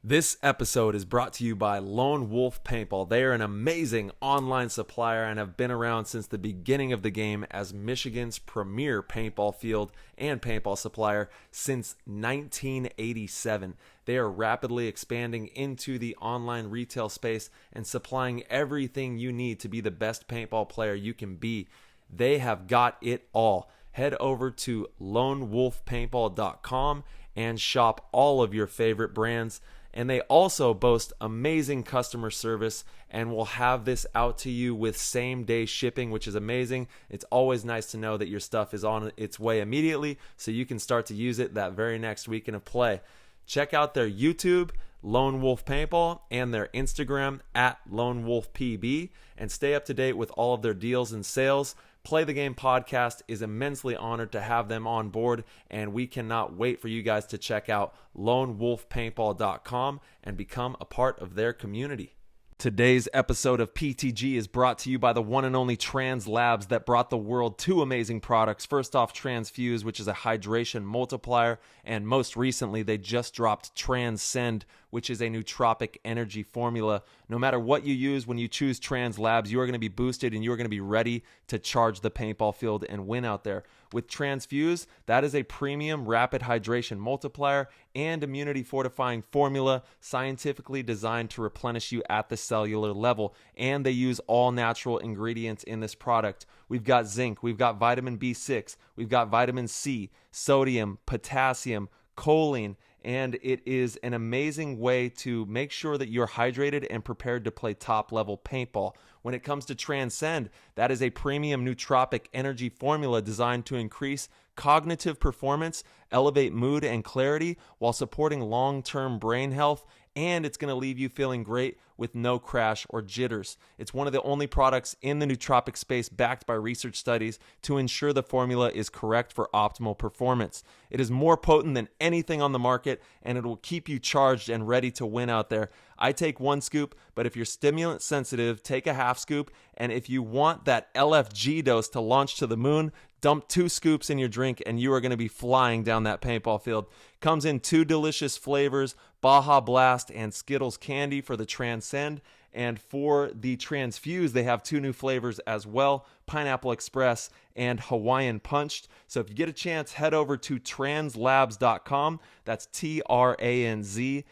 This episode is brought to you by Lone Wolf Paintball. They are an amazing online supplier and have been around since the beginning of the game as Michigan's premier paintball field and paintball supplier since 1987. They are rapidly expanding into the online retail space and supplying everything you need to be the best paintball player you can be. They have got it all. Head over to lonewolfpaintball.com and shop all of your favorite brands. And they also boast amazing customer service and will have this out to you with same-day shipping, which is amazing. It's always nice to know that your stuff is on its way immediately so you can start to use it that very next weekend of play. Check out their YouTube, Lone Wolf Paintball, and their Instagram at Lone Wolf PB, and stay up to date with all of their deals and sales. Play the Game podcast is immensely honored to have them on board, and we cannot wait for you guys to check out lonewolfpaintball.com and become a part of their community. Today's episode of PTG is brought to you by the one and only Trans Labs that brought the world two amazing products. First off, Transfuse, which is a hydration multiplier, and most recently, they just dropped Transcend, which is a nootropic energy formula. No matter what you use, when you choose Trans Labs, you are going to be boosted and you are going to be ready to charge the paintball field and win out there. With Transfuse, that is a premium rapid hydration multiplier and immunity fortifying formula scientifically designed to replenish you at the cellular level. And they use all natural ingredients in this product. We've got zinc, we've got vitamin B6, we've got vitamin C, sodium, potassium, choline, and it is an amazing way to make sure that you're hydrated and prepared to play top level paintball. When it comes to Transcend, that is a premium nootropic energy formula designed to increase cognitive performance, elevate mood and clarity while supporting long-term brain health, and it's going to leave you feeling great with no crash or jitters. It's one of the only products in the nootropic space backed by research studies to ensure the formula is correct for optimal performance. It is more potent than anything on the market, and it will keep you charged and ready to win out there. I take one scoop, but if you're stimulant sensitive, take a half scoop. And if you want that LFG dose to launch to the moon, dump 2 scoops in your drink and you are going to be flying down that paintball field. Comes in 2 delicious flavors, Baja Blast and Skittles Candy for the Transcend. And for the Transfuse, they have 2 new flavors as well, Pineapple Express and Hawaiian Punched. So if you get a chance, head over to translabs.com. That's TRANZLABS.com.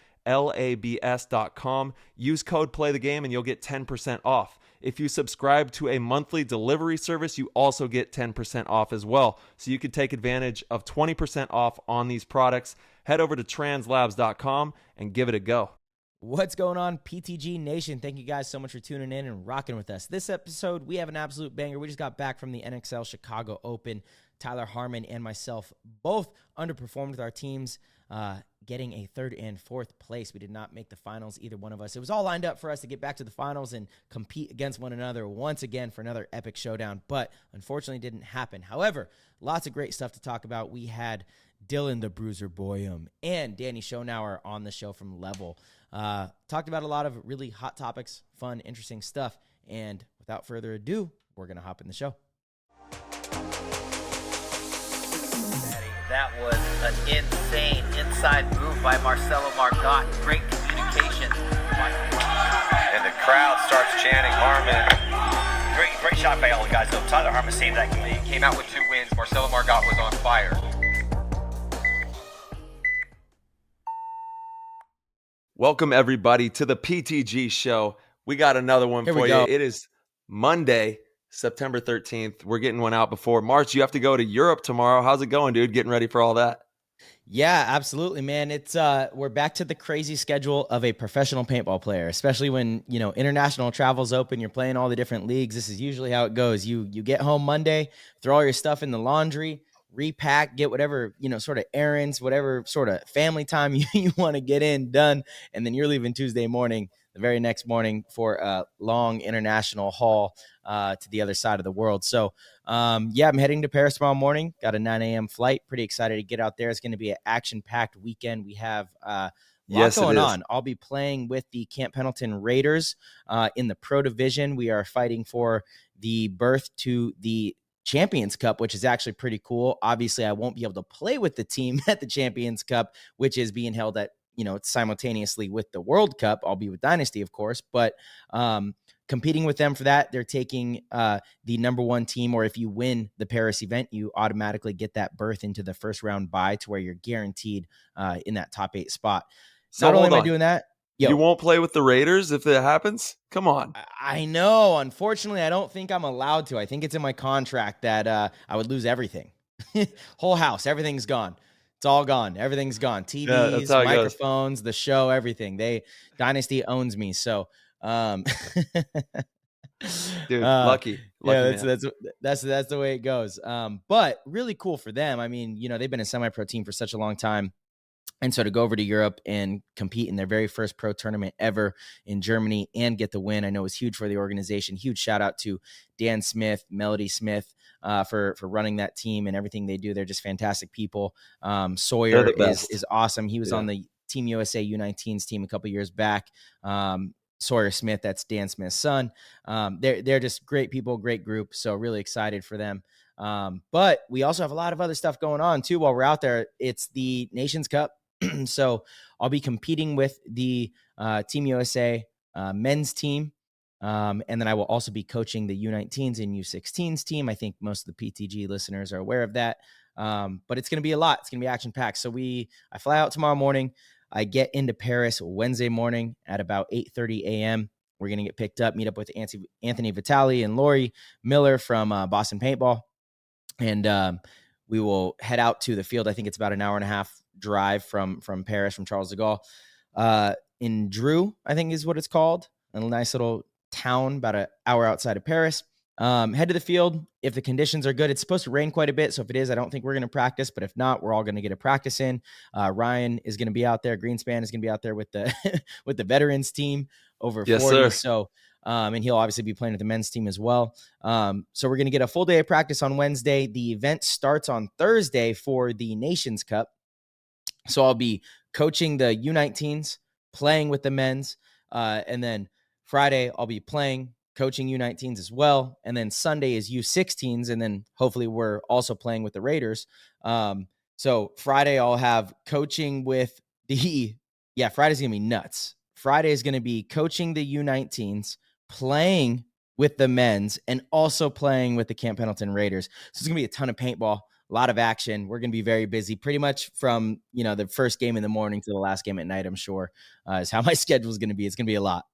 Use code PLAYTHEGAME and you'll get 10% off. If you subscribe to a monthly delivery service, you also get 10% off as well. So you can take advantage of 20% off on these products. Head over to translabs.com and give it a go. What's going on, PTG Nation? Thank you guys so much for tuning in and rocking with us. This episode, we have an absolute banger. We just got back from the NXL Chicago Open. Tyler Harmon and myself both underperformed with our teams, getting a 3rd and 4th place. We did not make the finals, either one of us. It was all lined up for us to get back to the finals and compete against one another once again for another epic showdown, but unfortunately didn't happen. However, lots of great stuff to talk about. We had Dylan the Bruiser Boyum and Dany Schonauer on the show from Level. Talked about a lot of really hot topics, fun, interesting stuff. And without further ado, we're going to hop in the show. That was an insane inside move by Marcelo Margot. Great communication. And the crowd starts chanting Harmon. Great shot by all the guys, though. Tyler Harmon saved that game. He came out with 2 wins. Marcelo Margot was on fire. Welcome, everybody, to the PTG show. We got another one for you. It is Monday, September 13th. We're getting one out before March. You have to go to Europe tomorrow. How's it going, dude? Getting ready for all that? Yeah, absolutely, man. It's we're back to the crazy schedule of a professional paintball player, especially when, international travel's open, you're playing all the different leagues. This is usually how it goes. You get home Monday, throw all your stuff in the laundry, repack, get whatever, sort of errands, whatever sort of family time you want to get in done. And then you're leaving Tuesday morning, the very next morning for a long international haul to the other side of the world. So, I'm heading to Paris tomorrow morning. Got a 9 a.m. flight. Pretty excited to get out there. It's going to be an action-packed weekend. We have lot going on. I'll be playing with the Camp Pendleton Raiders in the Pro Division. We are fighting for the berth to the Champions Cup, which is actually pretty cool. Obviously, I won't be able to play with the team at the Champions Cup, which is being held at it's simultaneously with the World Cup. I'll be with Dynasty, of course, but competing with them for that. They're taking the number one team, or if you win the Paris event, you automatically get that berth into the first round bye to where you're guaranteed in that top 8 spot. So not only am I hold on. doing that, you won't play with the Raiders if it happens? Come on. I know. Unfortunately, I don't think I'm allowed to. I think it's in my contract that I would lose everything. Whole house, everything's gone. It's all gone. Everything's gone. TVs, microphones, the show, everything. Dynasty owns me. So, dude, lucky. Yeah, that's the way it goes. But really cool for them. I mean, they've been a semi-pro team for such a long time. And so to go over to Europe and compete in their very first pro tournament ever in Germany and get the win, I know was huge for the organization. Huge shout out to Dan Smith, Melody Smith, for running that team and everything they do. They're just fantastic people. Sawyer is awesome. He was on the Team USA U19s team a couple years back. Sawyer Smith, that's Dan Smith's son. They're just great people, great group. So really excited for them. But we also have a lot of other stuff going on too while we're out there. It's the Nations Cup. So I'll be competing with the Team USA men's team. And then I will also be coaching the U19s and U16s team. I think most of the PTG listeners are aware of that. But it's going to be a lot. It's going to be action packed. So I fly out tomorrow morning. I get into Paris Wednesday morning at about 8:30 a.m. We're going to get picked up, meet up with Anthony Vitale and Lori Miller from Boston Paintball. And we will head out to the field. I think it's about an hour and a half drive from Paris, from Charles de Gaulle, in Dreux, I think is what it's called. A nice little town about an hour outside of Paris. Head to the field. If the conditions are good, it's supposed to rain quite a bit. So if it is, I don't think we're going to practice, but if not, we're all going to get a practice in. Ryan is going to be out there. Greenspan is going to be out there with the, with the veterans team over 40. Sir. So, and he'll obviously be playing with the men's team as well. So we're going to get a full day of practice on Wednesday. The event starts on Thursday for the Nations Cup. So I'll be coaching the U19s, playing with the men's, and then Friday I'll be coaching U19s as well. And then Sunday is U16s. And then hopefully we're also playing with the Raiders. So Friday I'll have coaching with Friday's going to be nuts. Friday is going to be coaching the U19s, playing with the men's, and also playing with the Camp Pendleton Raiders. So it's going to be a ton of paintball, a lot of action. We're going to be very busy pretty much from, the first game in the morning to the last game at night, I'm sure, is how my schedule is going to be. It's going to be a lot.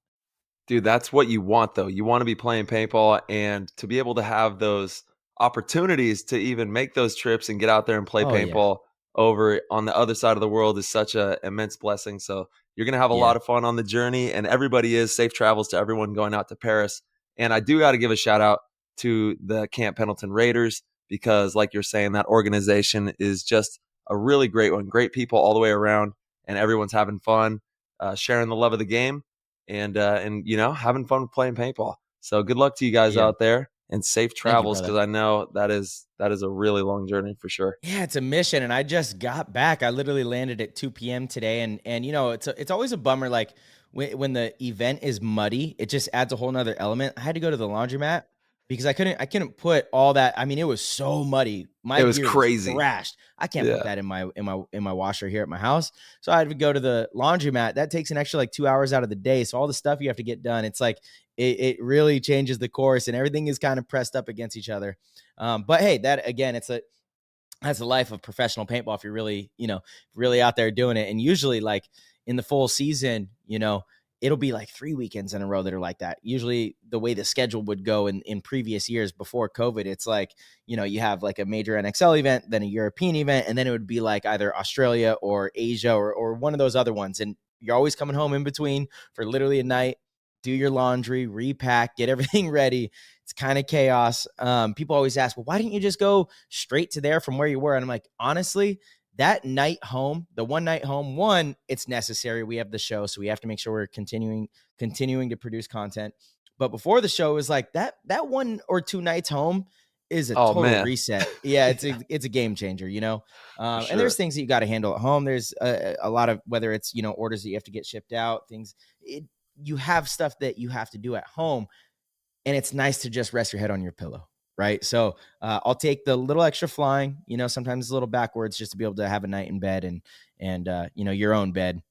Dude, that's what you want, though. You want to be playing paintball, and to be able to have those opportunities to even make those trips and get out there and play paintball over on the other side of the world is such an immense blessing. So you're going to have a lot of fun on the journey, and everybody is. Safe travels to everyone going out to Paris. And I do got to give a shout out to the Camp Pendleton Raiders, because like you're saying, that organization is just a really great one. Great people all the way around, and everyone's having fun, sharing the love of the game. And having fun playing paintball. So good luck to you guys out there, and safe travels, because I know that is a really long journey for sure. Yeah, it's a mission, and I just got back. I literally landed at 2 p.m. today, and it's always a bummer. Like when the event is muddy, it just adds a whole nother element. I had to go to the laundromat because I couldn't put all that. I mean, it was so muddy. It was crazy. Thrashed. I can't put that in my washer here at my house. So I had to go to the laundromat. That takes an extra like 2 hours out of the day. So all the stuff you have to get done, it's like it really changes the course, and everything is kind of pressed up against each other. But hey, that again, that's the life of professional paintball if you're really, really out there doing it. And usually like in the full season, it'll be like 3 weekends in a row that are like that. Usually the way the schedule would go in previous years before COVID, it's like, you have like a major NXL event, then a European event, and then it would be like either Australia or Asia or one of those other ones. And you're always coming home in between for literally a night, do your laundry, repack, get everything ready. It's kind of chaos. People always ask, well, why didn't you just go straight to there from where you were? And I'm like, honestly, that night home, the one night home, it's necessary. We have the show, so we have to make sure we're continuing to produce content. But before the show, it was like that 1 or 2 nights home is a total reset. Yeah, it's a game changer, Sure. And there's things that you got to handle at home. There's a lot of, whether it's, orders that you have to get shipped out, you have stuff that you have to do at home, and it's nice to just rest your head on your pillow. Right. So I'll take the little extra flying, sometimes a little backwards, just to be able to have a night in bed and your own bed.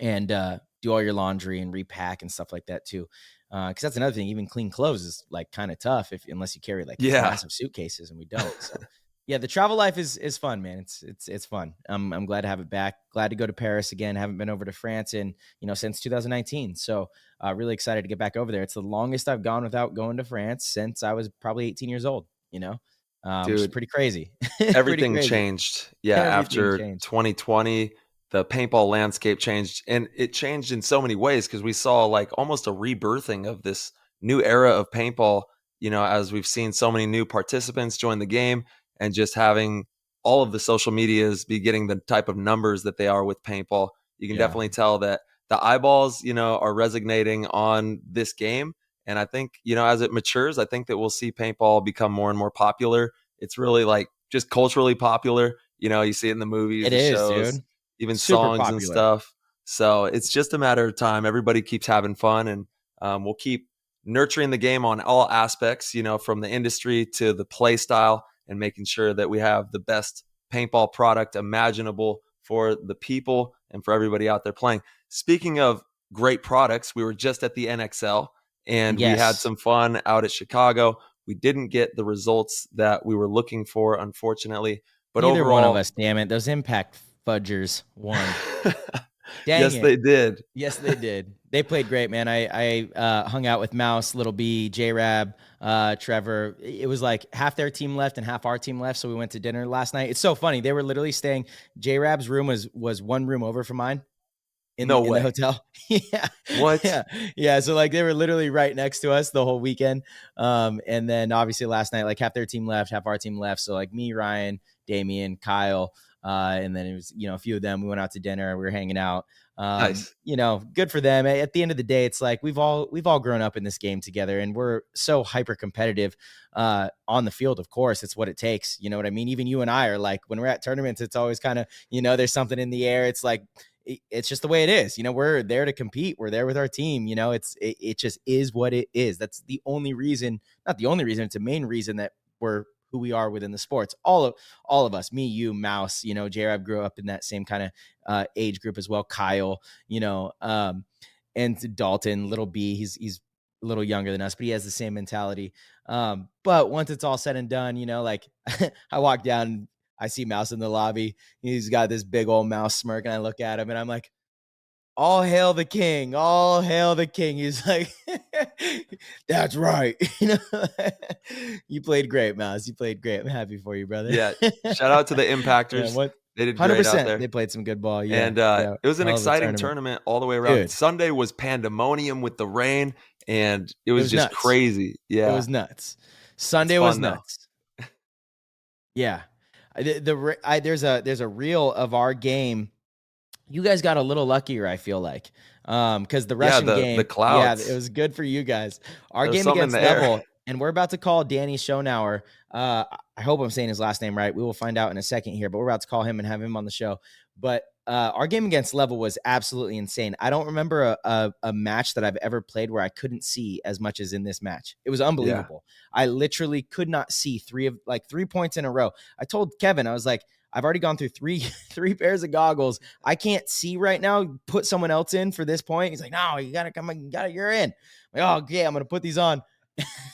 and do all your laundry and repack and stuff like that too. Because that's another thing. Even clean clothes is like kind of tough unless you carry like these Yeah. massive suitcases, and we don't. So yeah, the travel life is fun, man. It's fun. I'm glad to have it back. Glad to go to Paris again. Haven't been over to France since 2019. So really excited to get back over there. It's the longest I've gone without going to France since I was probably 18 years old. Which is Dude, pretty crazy. Pretty everything crazy. changed. Yeah, Everything after changed. 2020, the paintball landscape changed, and it changed in so many ways because we saw like almost a rebirthing of this new era of paintball, as we've seen so many new participants join the game and just having all of the social medias be getting the type of numbers that they are with paintball. You can Yeah. definitely tell that the eyeballs, are resonating on this game. And I think, as it matures, I think that we'll see paintball become more and more popular. It's really like just culturally popular. You see it in the movies, It the is, shows, dude. even Super songs and popular. stuff. So it's just a matter of time. Everybody keeps having fun, and we'll keep nurturing the game on all aspects, from the industry to the play style, and making sure that we have the best paintball product imaginable for the people and for everybody out there playing. Speaking of great products, we were just at the NXL and we had Yes. some fun out at Chicago. We didn't get the results that we were looking for, unfortunately. But Neither one of overall, us, damn it. Those Impact fudgers won. Dang yes, it. they did. Yes, they did. They played great, man. I hung out with Mouse, Little B, J-Rab, Trevor. It was like half their team left and half our team left, so we went to dinner last night. It's so funny. They were literally staying. J-Rab's room was one room over from mine No in the way. hotel. Yeah. What? Yeah. So like they were literally right next to us the whole weekend. And then obviously last night, like half their team left, half our team left. So like me, Ryan, Damian, Kyle, and then it was, a few of them. We went out to dinner, we were hanging out. Nice. Good for them. At the end of the day, it's like we've all grown up in this game together, and we're so hyper competitive on the field. Of course, it's what it takes. You know what I mean? Even you and I are like, when we're at tournaments, it's always kind of, there's something in the air. It's like, it's just the way it is. We're there to compete. We're there with our team. It just is what it is. That's the only reason, not the only reason, it's a main reason that we're who we are within the sports. All of us, me, you, Mouse, J-Rab grew up in that same kind of age group as well. Kyle, and Dalton, Little B, he's a little younger than us, but he has the same mentality. But once it's all said and done, like I walk down, I see Mouse in the lobby. He's got this big old Mouse smirk, and I look at him, and I'm like, all hail the king. All hail the king. He's like, that's right. You played great, Mouse. You played great. I'm happy for you, brother. Yeah. Shout out to the Impactors. Yeah, what? They did great out 100%. there. They played some good ball. Yeah. And Yeah. it was an Hell of a exciting tournament all the way around. Dude. Sunday was pandemonium with the rain, and it was just nuts. crazy. Yeah. It was nuts. Sunday was nuts. Yeah. There's a reel of our game. You guys got a little luckier, I feel like, because the Russian game, the clouds. it was good for you guys. Our There's game against Level, air. and we're about to call Dany Schonauer. I hope I'm saying his last name right. We will find out in a second here, but we're about to call him and have him on the show. But our game against Level was absolutely insane. I don't remember a match that I've ever played where I couldn't see as much as in this match. It was unbelievable. Yeah. I literally could not see 3 points in a row. I told Kevin, I was like, I've already gone through three pairs of goggles. I can't see right now. Put someone else in for this point. He's like, no, you gotta come. You're in. I'm like, oh, okay, I'm gonna put these on.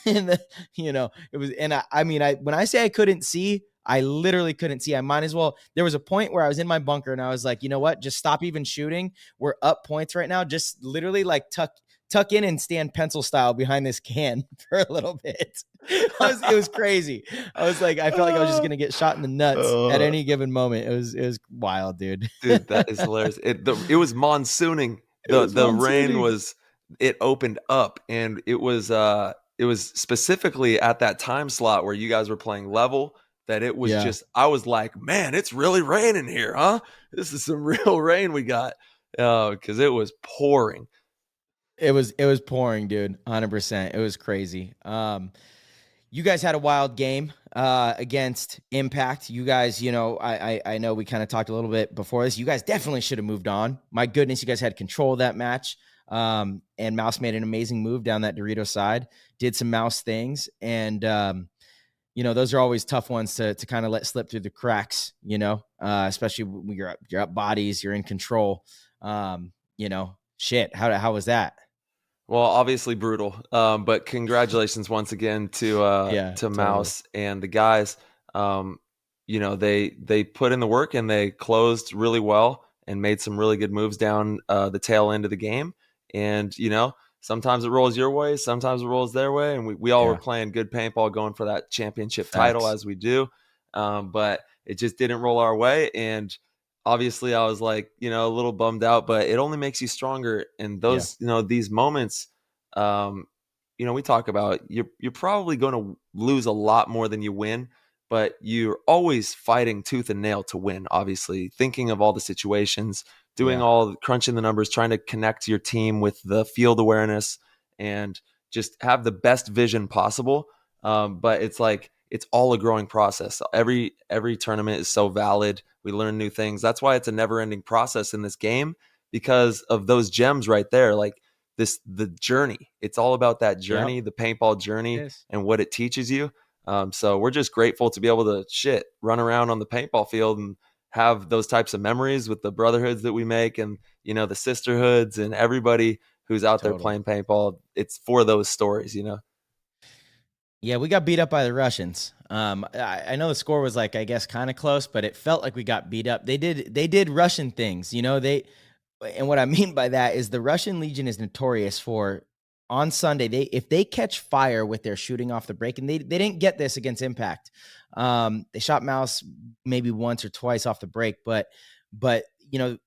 And then, it was. And I mean, when I say I couldn't see, I literally couldn't see. I might as well. There was a point where I was in my bunker and I was like, you know what? Just stop even shooting. We're up points right now. Just literally like tuck in and stand pencil style behind this can for a little bit. It was crazy. I was like, I felt like I was just gonna get shot in the nuts at any given moment. It was wild, dude. Dude, that is hilarious. It was monsooning. The rain was. It opened up, and it was specifically at that time slot where you guys were playing Level. That it was just. I was like, man, it's really raining here, huh? This is some real rain we got. Because it was pouring. It was pouring, dude. 100%. It was crazy. You guys had a wild game against Impact. You guys, I know we kind of talked a little bit before this. You guys definitely should have moved on. My goodness, you guys had control of that match. And Mouse made an amazing move down that Dorito side, did some Mouse things. And, those are always tough ones to kind of let slip through the cracks, especially when you're up bodies, you're in control. shit, how was that? Well, obviously brutal. But congratulations once again Yeah, to totally. Mouse and the guys. They put in the work and they closed really well and made some really good moves down the tail end of the game. And sometimes it rolls your way, sometimes it rolls their way, and we all were Yeah, playing good paintball, going for that championship title facts. as we do. But it just didn't roll our way, and obviously I was like, a little bummed out, but it only makes you stronger. And Yeah, those, these moments, um, we talk about you're probably going to lose a lot more than you win, but you're always fighting tooth and nail to win. Obviously, thinking of all the situations, doing yeah, all crunching the numbers, trying to connect your team with the field awareness, and just have the best vision possible. But it's like it's all a growing process. Every tournament is so valid. We learn new things. That's why it's a never-ending process in this game, because of those gems right there. Like the journey. It's all about that yep. journey, the paintball journey, Yes. and what it teaches you. So we're just grateful to be able to run around on the paintball field and have those types of memories with the brotherhoods that we make, and the sisterhoods and everybody who's out there Totally. playing paintball. It's for those stories. Yeah, we got beat up by the Russians. I know the score was like, I guess, kind of close, but it felt like we got beat up. They did Russian things, and what I mean by that is the Russian Legion is notorious for on Sunday. If they catch fire with their shooting off the break, and they didn't get this against Impact. They shot Mouse maybe once or twice off the break, but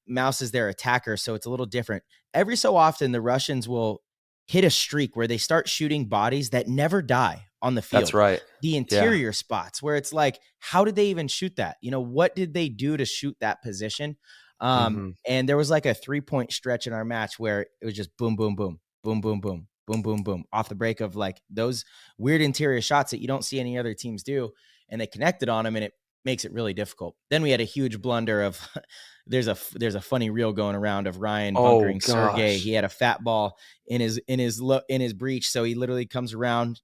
Mouse is their attacker, so it's a little different. Every so often, the Russians will hit a streak where they start shooting bodies that never die on the That's field. right. The Yeah. interior spots where it's like, how did they even shoot that? What did they do to shoot that position? Hmm. And there was like a 3-point stretch in our match where it was just boom, boom, boom, boom, boom, boom, boom, boom, boom, off the break of like those weird interior shots that you don't see any other teams do. And they connected on them, and it makes it really difficult. Then we had a huge blunder of there's a funny reel going around of Ryan Oh bunkering Sergey. gosh. He had a fat ball in his breach, so he literally comes around,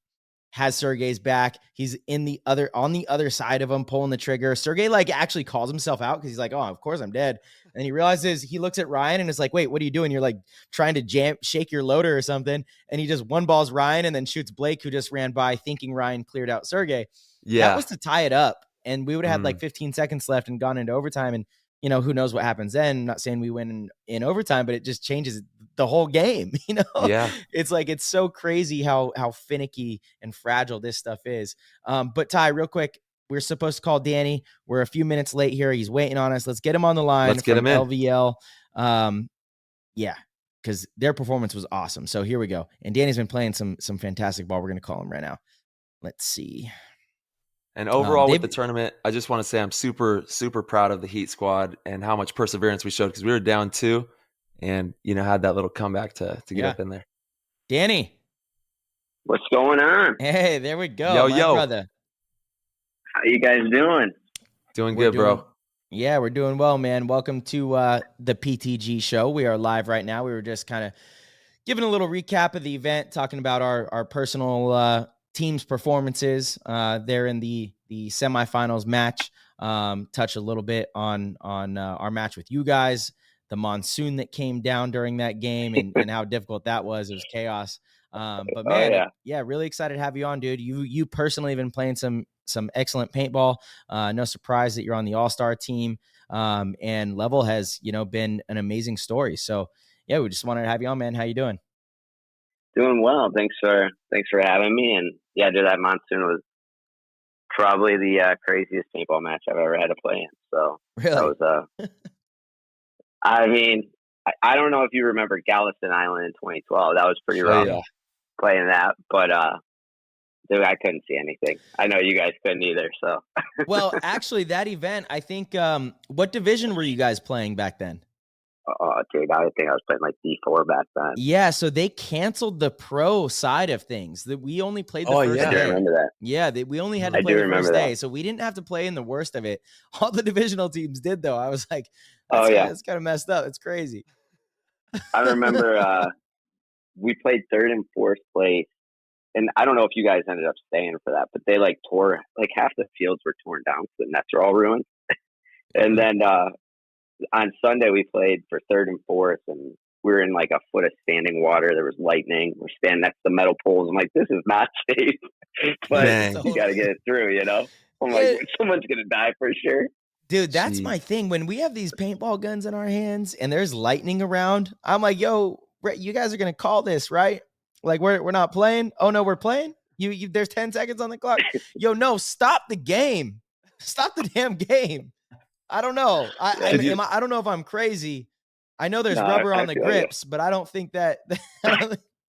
has Sergey's back. He's on the other side of him, pulling the trigger. Sergey like actually calls himself out because he's like, "Oh, of course I'm dead." And he realizes, he looks at Ryan and is like, "Wait, what are you doing? You're like trying to shake your loader or something." And he just one balls Ryan and then shoots Blake, who just ran by, thinking Ryan cleared out Sergey. That Yeah. was to tie it up, and we would have had like Mm. 15 seconds left and gone into overtime. And who knows what happens then? I'm not saying we win in overtime, but it just changes the whole game. Yeah. It's like, it's so crazy how finicky and fragile this stuff is. But Ty, real quick, we're supposed to call Dany. We're a few minutes late here. He's waiting on us. Let's get him on the line Let's get from him in. LVL. Yeah, because their performance was awesome. So here we go. And Dany's been playing some fantastic ball. We're gonna call him right now. Let's see. And overall with the They've tournament, I just want to say I'm super, super proud of the Heat squad and how much perseverance we showed, because we were down 2 and, had that little comeback to get Yeah. up in there. Dany. What's going on? Hey, there we go. Yo, my yo. brother. How you guys doing? Doing We're good, bro. Yeah, we're doing well, man. Welcome to the PTG show. We are live right now. We were just kind of giving a little recap of the event, talking about our personal team's performances there in the semifinals match. Touch a little bit on our match with you guys, the monsoon that came down during that game, and how difficult that was. It was chaos. But man, really excited to have you on, dude. You personally have been playing some excellent paintball. No surprise that you're on the All-Star team. And Level has, been an amazing story. So yeah, we just wanted to have you on, man. How you doing? Doing well. Thanks for having me. And yeah, dude, that monsoon was probably the craziest paintball match I've ever had to play in. So Really? that was I mean, I don't know if you remember Galveston Island in 2012. That was pretty rough playing that, but dude, I couldn't see anything. I know you guys couldn't either. So well, actually, that event, I think, what division were you guys playing back then? dude, I think I was playing like D4 back then. Yeah, so they canceled the pro side of things. That we only played the first I do day. remember that. Yeah, we only had to play the first day, so we didn't have to play in the worst of it. All the divisional teams did, though. I was like, that's kind of messed up. It's crazy. I remember we played third and fourth place, and I don't know if you guys ended up staying for that, but they like tore, like half the fields were torn down, so the nets are all ruined. And then on Sunday we played for third and fourth, and we're in like a foot of standing water. There was lightning. We're standing next to the metal poles. I'm like, this is not safe, but Dang. you got to get it through, you know? I'm like, someone's going to die for sure. Dude, that's Jeez. my thing. When we have these paintball guns in our hands and there's lightning around, I'm like, yo, you guys are going to call this, right? Like, we're not playing. Oh, no, we're playing. There's 10 seconds on the clock. Yo, no, stop the game. Stop the damn game. I don't know. I don't know if I'm crazy. I know there's rubber on the grips, but I don't think that,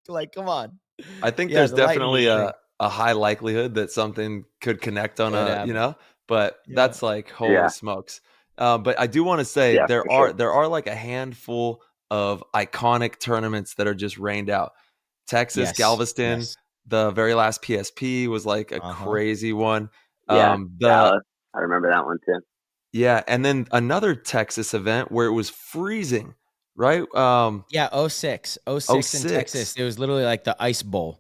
like, come on. I think there's definitely a high likelihood that something could connect on but that's like, holy smokes. But I do want to say there are like a handful of iconic tournaments that are just rained out. Texas, Galveston, the very last PSP was like a crazy one. Dallas, I remember that one too. Yeah, and then another Texas event where it was freezing, right? 06 in Texas. It was literally like the Ice Bowl.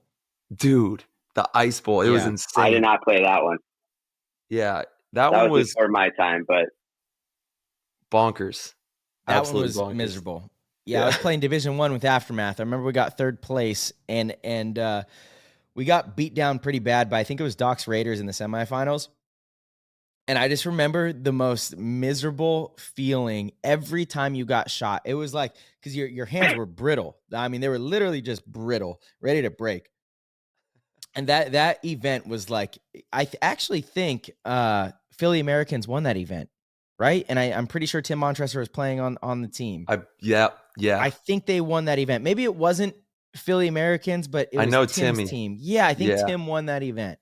Dude, the Ice Bowl. It was insane. I did not play that one. Yeah, that one was before my time, but bonkers. That one was bonkers. Miserable. Yeah, I was playing Division I with Aftermath. I remember we got third place, and we got beat down pretty bad by, I think it was Doc's Raiders in the semifinals. And I just remember the most miserable feeling every time you got shot. It was like, because your hands were brittle. I mean, they were literally just brittle, ready to break. And that event was like, I actually think Philly Americans won that event, right? And I'm pretty sure Tim Montresor was playing on the team. Yeah. I think they won that event. Maybe it wasn't Philly Americans, but it was Tim's team. Yeah, I think Tim won that event.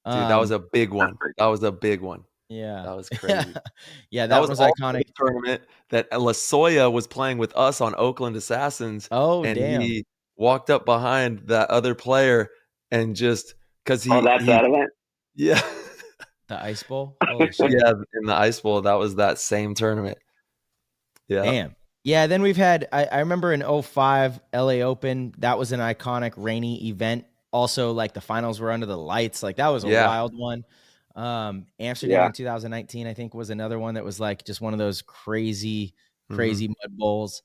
Dude, that was a big one. Yeah, that was crazy. That was iconic. Tournament that Lasoya was playing with us on Oakland Assassins. Oh, and damn! He walked up behind that other player and just because that event. Yeah, the Ice Bowl. Holy shit. Yeah, in the Ice Bowl, that was that same tournament. Yeah, damn. Yeah, then we've had. I remember in 05 LA Open. That was an iconic rainy event. Also, like the finals were under the lights. Like that was a wild one. Amsterdam in 2019, I think, was another one that was like just one of those crazy mud bowls.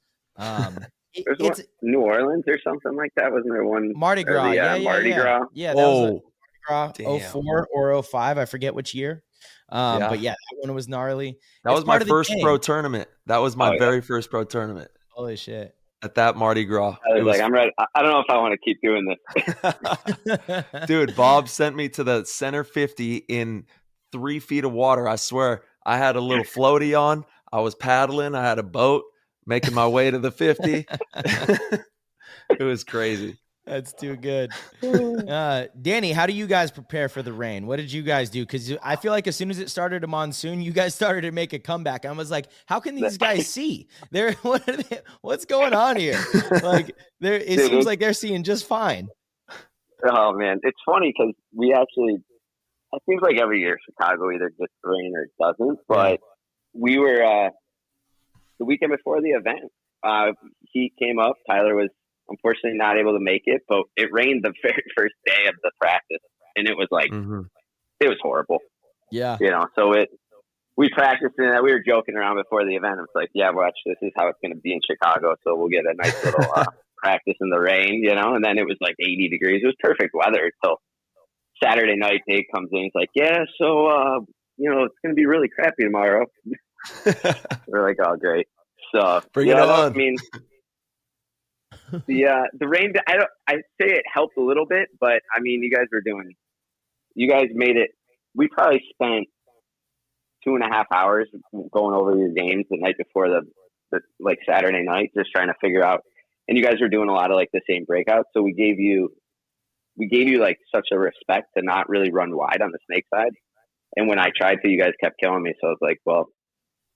It's New Orleans or something like that. Wasn't there one? Mardi Gras. Mardi Gras. Yeah, that was Mardi Gras 04 or 05. I forget which year. But that one was gnarly. That was my first pro tournament. That was my very first pro tournament. Holy shit. At that Mardi Gras. I was like, I'm ready. I don't know if I want to keep doing this. Dude, Bob sent me to the center 50 in 3 feet of water. I swear. I had a little floaty on. I was paddling. I had a boat making my way to the 50. It was crazy. That's too good. Dany, how do you guys prepare for the rain? What did you guys do? Because I feel like as soon as it started a monsoon, you guys started to make a comeback. I was like, how can these guys see? What's going on here? Like, it seems like they're seeing just fine. Oh, man. It's funny because we actually, it seems like every year Chicago either gets rain or it doesn't. But we were, the weekend before the event, he came up. Tyler was unfortunately not able to make it, but it rained the very first day of the practice, and it was like it was horrible. Yeah, so we practiced in that. We were joking around before the event. It's like, watch, this is how it's going to be in Chicago, so we'll get a nice little practice in the rain, and then it was like 80 degrees. It was perfect weather until Saturday night. Dave comes in, he's like, so it's going to be really crappy tomorrow. We're like, oh, great. So bring it on. I mean, the rain, I say it helped a little bit, but I mean, you guys made it. We probably spent 2.5 hours going over your games the night before the like Saturday night, just trying to figure out, and you guys were doing a lot of like the same breakouts. So we gave you like such a respect to not really run wide on the snake side. And when I tried to, you guys kept killing me. So I was like, well,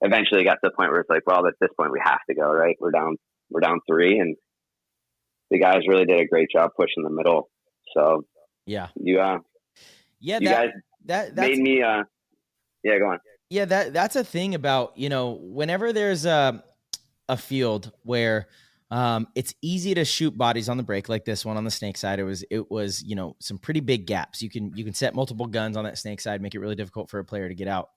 eventually it got to the point where it's like, well, at this point we have to go, right? We're down 3, and the guys really did a great job pushing the middle. So you guys made me go on. Yeah, that's a thing about, whenever there's a field where it's easy to shoot bodies on the break like this one on the snake side. It was some pretty big gaps. You can set multiple guns on that snake side, make it really difficult for a player to get out.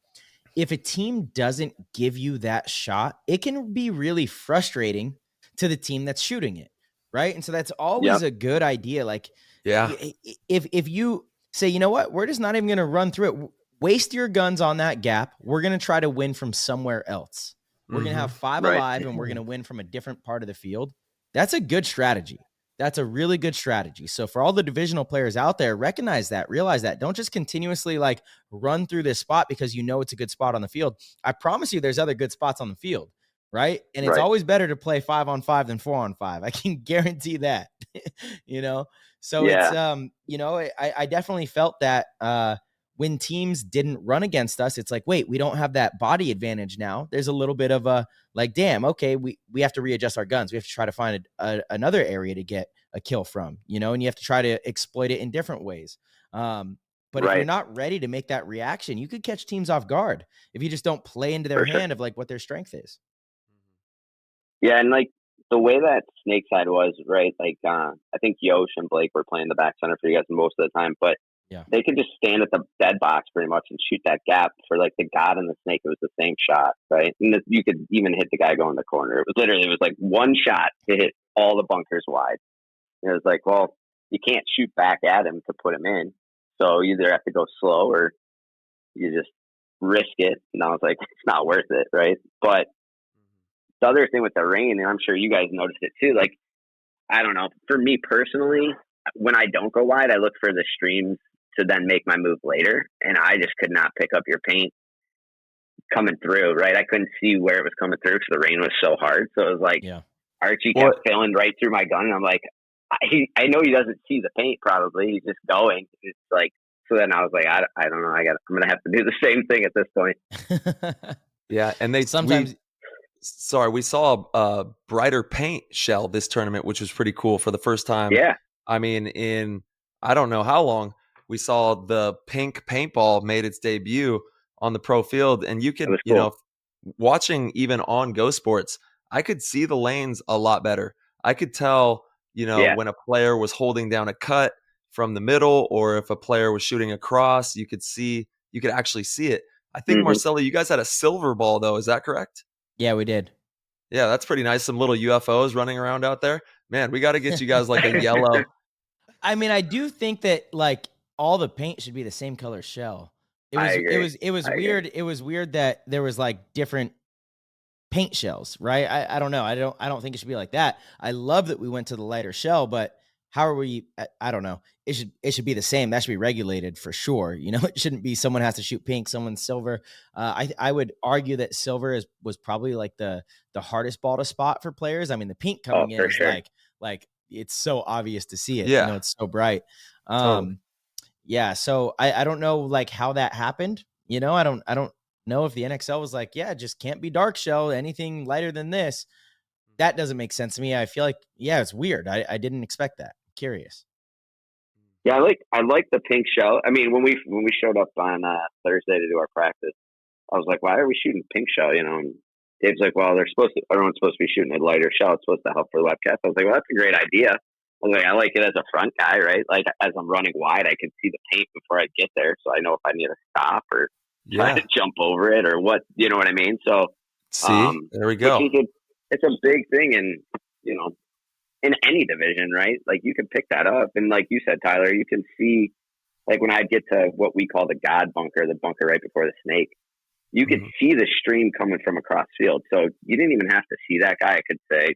If a team doesn't give you that shot, it can be really frustrating to the team that's shooting it, right? And so that's always a good idea. Like, if you say, you know what, we're just not even going to run through it. Waste your guns on that gap. We're going to try to win from somewhere else. We're going to have 5 alive, and we're going to win from a different part of the field. That's a good strategy. That's a really good strategy. So for all the divisional players out there, recognize that, realize that. Don't just continuously like run through this spot because you know it's a good spot on the field. I promise you there's other good spots on the field, right? And it's always better to play 5-on-5 than 4-on-5. I can guarantee that, you know? So it's, you know, I definitely felt that when teams didn't run against us, it's like, wait, we don't have that body advantage now. There's a little bit of a like, damn, okay, we have to readjust our guns. We have to try to find another area to get a kill from, you know, and you have to try to exploit it in different ways. But if you're not ready to make that reaction, you could catch teams off guard if you just don't play into their hand of like what their strength is. Yeah, and like the way that snake side was, right? Like I think Yosh and Blake were playing the back center for you guys most of the time, but they could just stand at the dead box pretty much and shoot that gap for like the God and the snake. It was the same shot, right? And you could even hit the guy going the corner. It was like one shot to hit all the bunkers wide. And it was like, well, you can't shoot back at him to put him in. So you either have to go slow or you just risk it. And I was like, it's not worth it, right? But the other thing with the rain, and I'm sure you guys noticed it too, like, I don't know, for me personally, when I don't go wide, I look for the streams to then make my move later. And I just could not pick up your paint coming through, right? I couldn't see where it was coming through because the rain was so hard. So it was like, Archie kept failing right through my gun. And I'm like, I know he doesn't see the paint probably. He's just going. It's like, so then I was like, I don't know. I'm going to have to do the same thing at this point. And they sometimes... we saw a brighter paint shell this tournament, which was pretty cool for the first time. Yeah. I mean, in I don't know how long, we saw the pink paintball made its debut on the pro field. And you can, you know, watching even on Go Sports, I could see the lanes a lot better. I could tell, you know, when a player was holding down a cut from the middle, or if a player was shooting across, you could actually see it. I think, Marcelo, you guys had a silver ball though. Is that correct? Yeah, we did. Yeah, that's pretty nice. Some little UFOs running around out there. Man, we got to get you guys like a yellow. I mean, I do think that like all the paint should be the same color shell. It was weird. It was weird that there was like different paint shells, right? I don't know. I don't think it should be like that. I love that we went to the lighter shell, but how are we? I don't know. It should be the same. That should be regulated for sure. You know, it shouldn't be someone has to shoot pink, someone silver. I would argue that silver was probably like the hardest ball to spot for players. I mean, the pink coming in is like it's so obvious to see it. Yeah. You know, it's so bright. Totally. Yeah. So I don't know like how that happened. You know, I don't know if the NXL was like, yeah, just can't be dark shell. Anything lighter than this, that doesn't make sense to me. I feel like, yeah, it's weird. I didn't expect that. Curious. Yeah, I like the pink shell. I mean, when we showed up on Thursday to do our practice, I was like, why are we shooting pink shell? You know, and Dave's like, well, everyone's supposed to be shooting a lighter shell. It's supposed to help for the webcast. I was like, well, that's a great idea. I was like, I like it as a front guy, right? Like as I'm running wide, I can see the paint before I get there, so I know if I need to stop or try to jump over it or what. You know what I mean? So there we go. It's a big thing, in you know, in any division, right? Like you can pick that up, and like you said, Tyler, you can see, like when I get to what we call the God bunker, the bunker right before the snake, you could see the stream coming from across field. So you didn't even have to see that guy. I could say,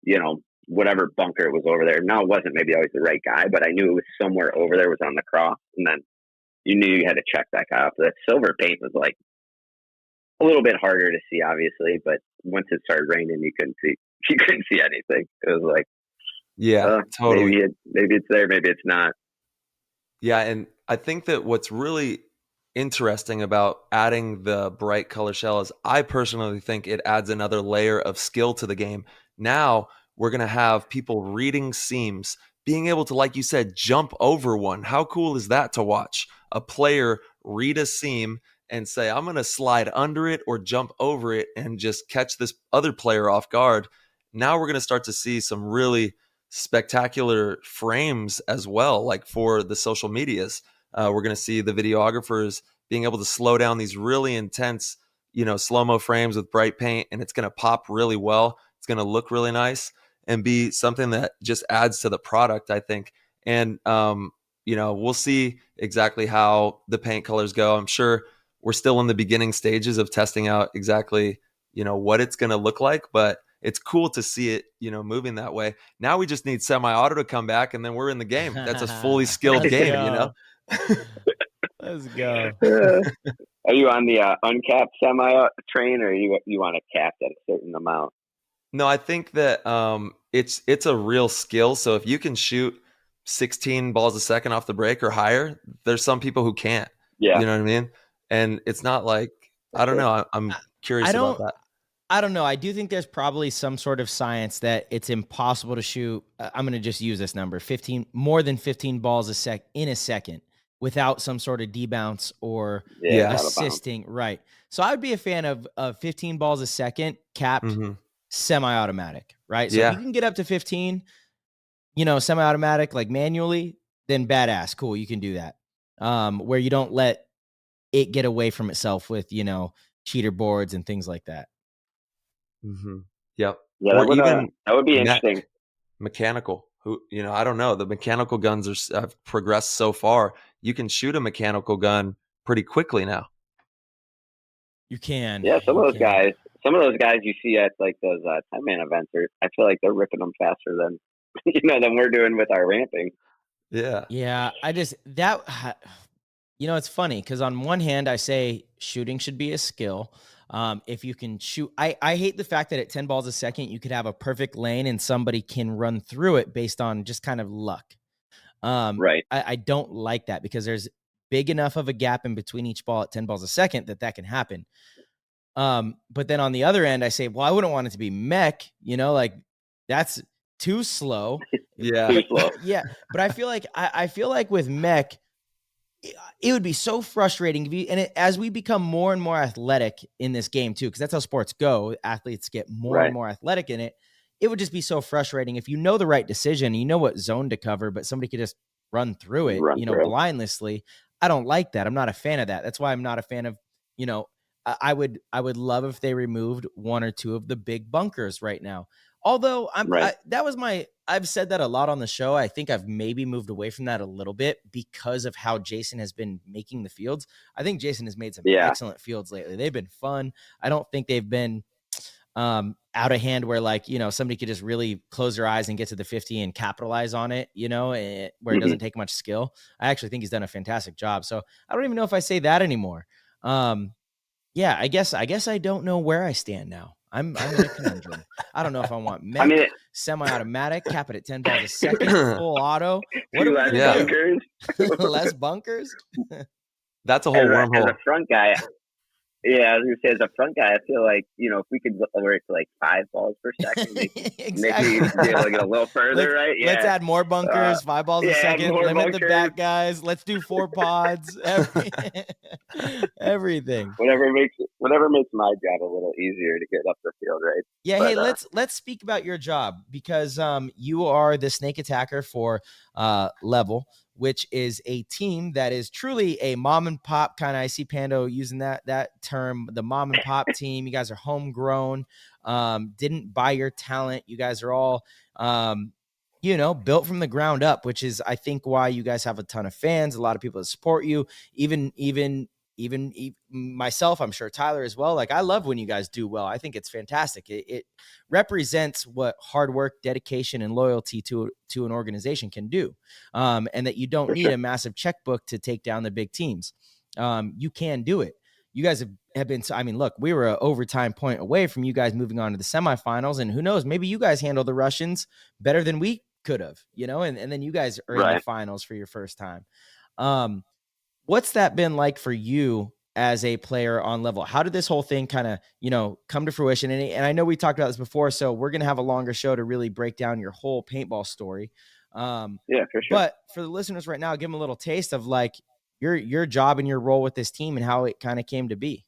you know, whatever bunker was over there. Now it wasn't maybe always the right guy, but I knew it was somewhere over there, was on the cross, and then you knew you had to check that guy up. That silver paint was like a little bit harder to see, obviously, but once it started raining, you couldn't see anything. It was like, totally. Maybe it's there, maybe it's not. Yeah, and I think that what's really interesting about adding the bright color shell is I personally think it adds another layer of skill to the game. Now we're going to have people reading seams, being able to, like you said, jump over one. How cool is that to watch? A player read a seam and say, I'm going to slide under it or jump over it and just catch this other player off guard. Now we're going to start to see some really spectacular frames as well, like for the social medias. We're going to see the videographers being able to slow down these really intense, you know, slow-mo frames with bright paint, and it's going to pop really well. going to look really nice and be something that just adds to the product, I think. And, we'll see exactly how the paint colors go. I'm sure we're still in the beginning stages of testing out exactly, what it's going to look like, but it's cool to see it, moving that way. Now we just need semi-auto to come back, and then we're in the game. That's a fully skilled Let's game, go. Let's go. Are you on the uncapped semi train, or you want to cap at a certain amount? No, I think that it's a real skill. So if you can shoot 16 balls a second off the break or higher, there's some people who can't. Yeah. You know what I mean? And it's not like, I don't know. I'm curious about that. I don't know. I do think there's probably some sort of science that it's impossible to shoot. I'm going to just use this number: more than 15 balls in a second without some sort of debounce or assisting. Right. So I would be a fan of 15 balls a second capped semi-automatic. Right. So if you can get up to 15, semi-automatic, like manually, then badass. Cool. You can do that. Where you don't let it get away from itself with, cheater boards and things like that. Mm-hmm. Yep. Yeah, that would be interesting. Mechanical. I don't know. The mechanical guns have progressed so far. You can shoot a mechanical gun pretty quickly now. You can. Yeah, some of those guys you see at like those 10-man events, I feel like they're ripping them faster than than we're doing with our ramping. Yeah. Yeah. It's funny because on one hand, I say shooting should be a skill. If you can shoot, I hate the fact that at 10 balls a second, you could have a perfect lane and somebody can run through it based on just kind of luck. Right. I don't like that because there's big enough of a gap in between each ball at 10 balls a second that can happen. But then on the other end, I say, well, I wouldn't want it to be mech, like that's too slow. Yeah. Too slow. Yeah. But I feel like with mech, it would be so frustrating as we become more and more athletic in this game too, because that's how sports go. Athletes get more and more athletic in it. It would just be so frustrating if you know the right decision, you know what zone to cover, but somebody could just run through it, blindlessly. I don't like that. I'm not a fan of that. That's why I'm not a fan of, I would love if they removed one or two of the big bunkers right now. Although I've said that a lot on the show. I think I've maybe moved away from that a little bit because of how Jason has been making the fields. I think Jason has made some excellent fields lately. They've been fun. I don't think they've been out of hand where somebody could just really close their eyes and get to the 50 and capitalize on it, where it doesn't take much skill. I actually think he's done a fantastic job. So I don't even know if I say that anymore. I guess I don't know where I stand now. I'm in a conundrum. I don't know if I want semi-automatic, cap it at 10 balls a second, full auto. What less bunkers? Less bunkers? That's a whole wormhole. As a front guy, I was going to say, as a front guy, I feel like, if we could lower it to like 5 balls per second, exactly. maybe be able to get a little further, right? Yeah. Let's add more bunkers, 5 balls a second, limit the back guys. Let's do 4 pods, everything. Whatever makes my job a little easier to get up the field, right? Yeah, but, hey, let's speak about your job because you are the snake attacker for Level, which is a team that is truly a mom and pop kind of. I see Pando using that term, the mom and pop team. You guys are homegrown, didn't buy your talent. You guys are all, built from the ground up, which is, I think, why you guys have a ton of fans, a lot of people that support you, even myself, I'm sure Tyler as well. Like, I love when you guys do well. I think it's fantastic. It represents what hard work, dedication, and loyalty to an organization can do. And that you don't need a massive checkbook to take down the big teams. You can do it. You guys have been, look, we were an overtime point away from you guys moving on to the semifinals, and who knows, maybe you guys handle the Russians better than we could have, and then you guys are in the finals for your first time. What's that been like for you as a player on Level? How did this whole thing kind of, come to fruition? And I know we talked about this before, so we're going to have a longer show to really break down your whole paintball story. Yeah, for sure. But for the listeners right now, give them a little taste of like your job and your role with this team and how it kind of came to be.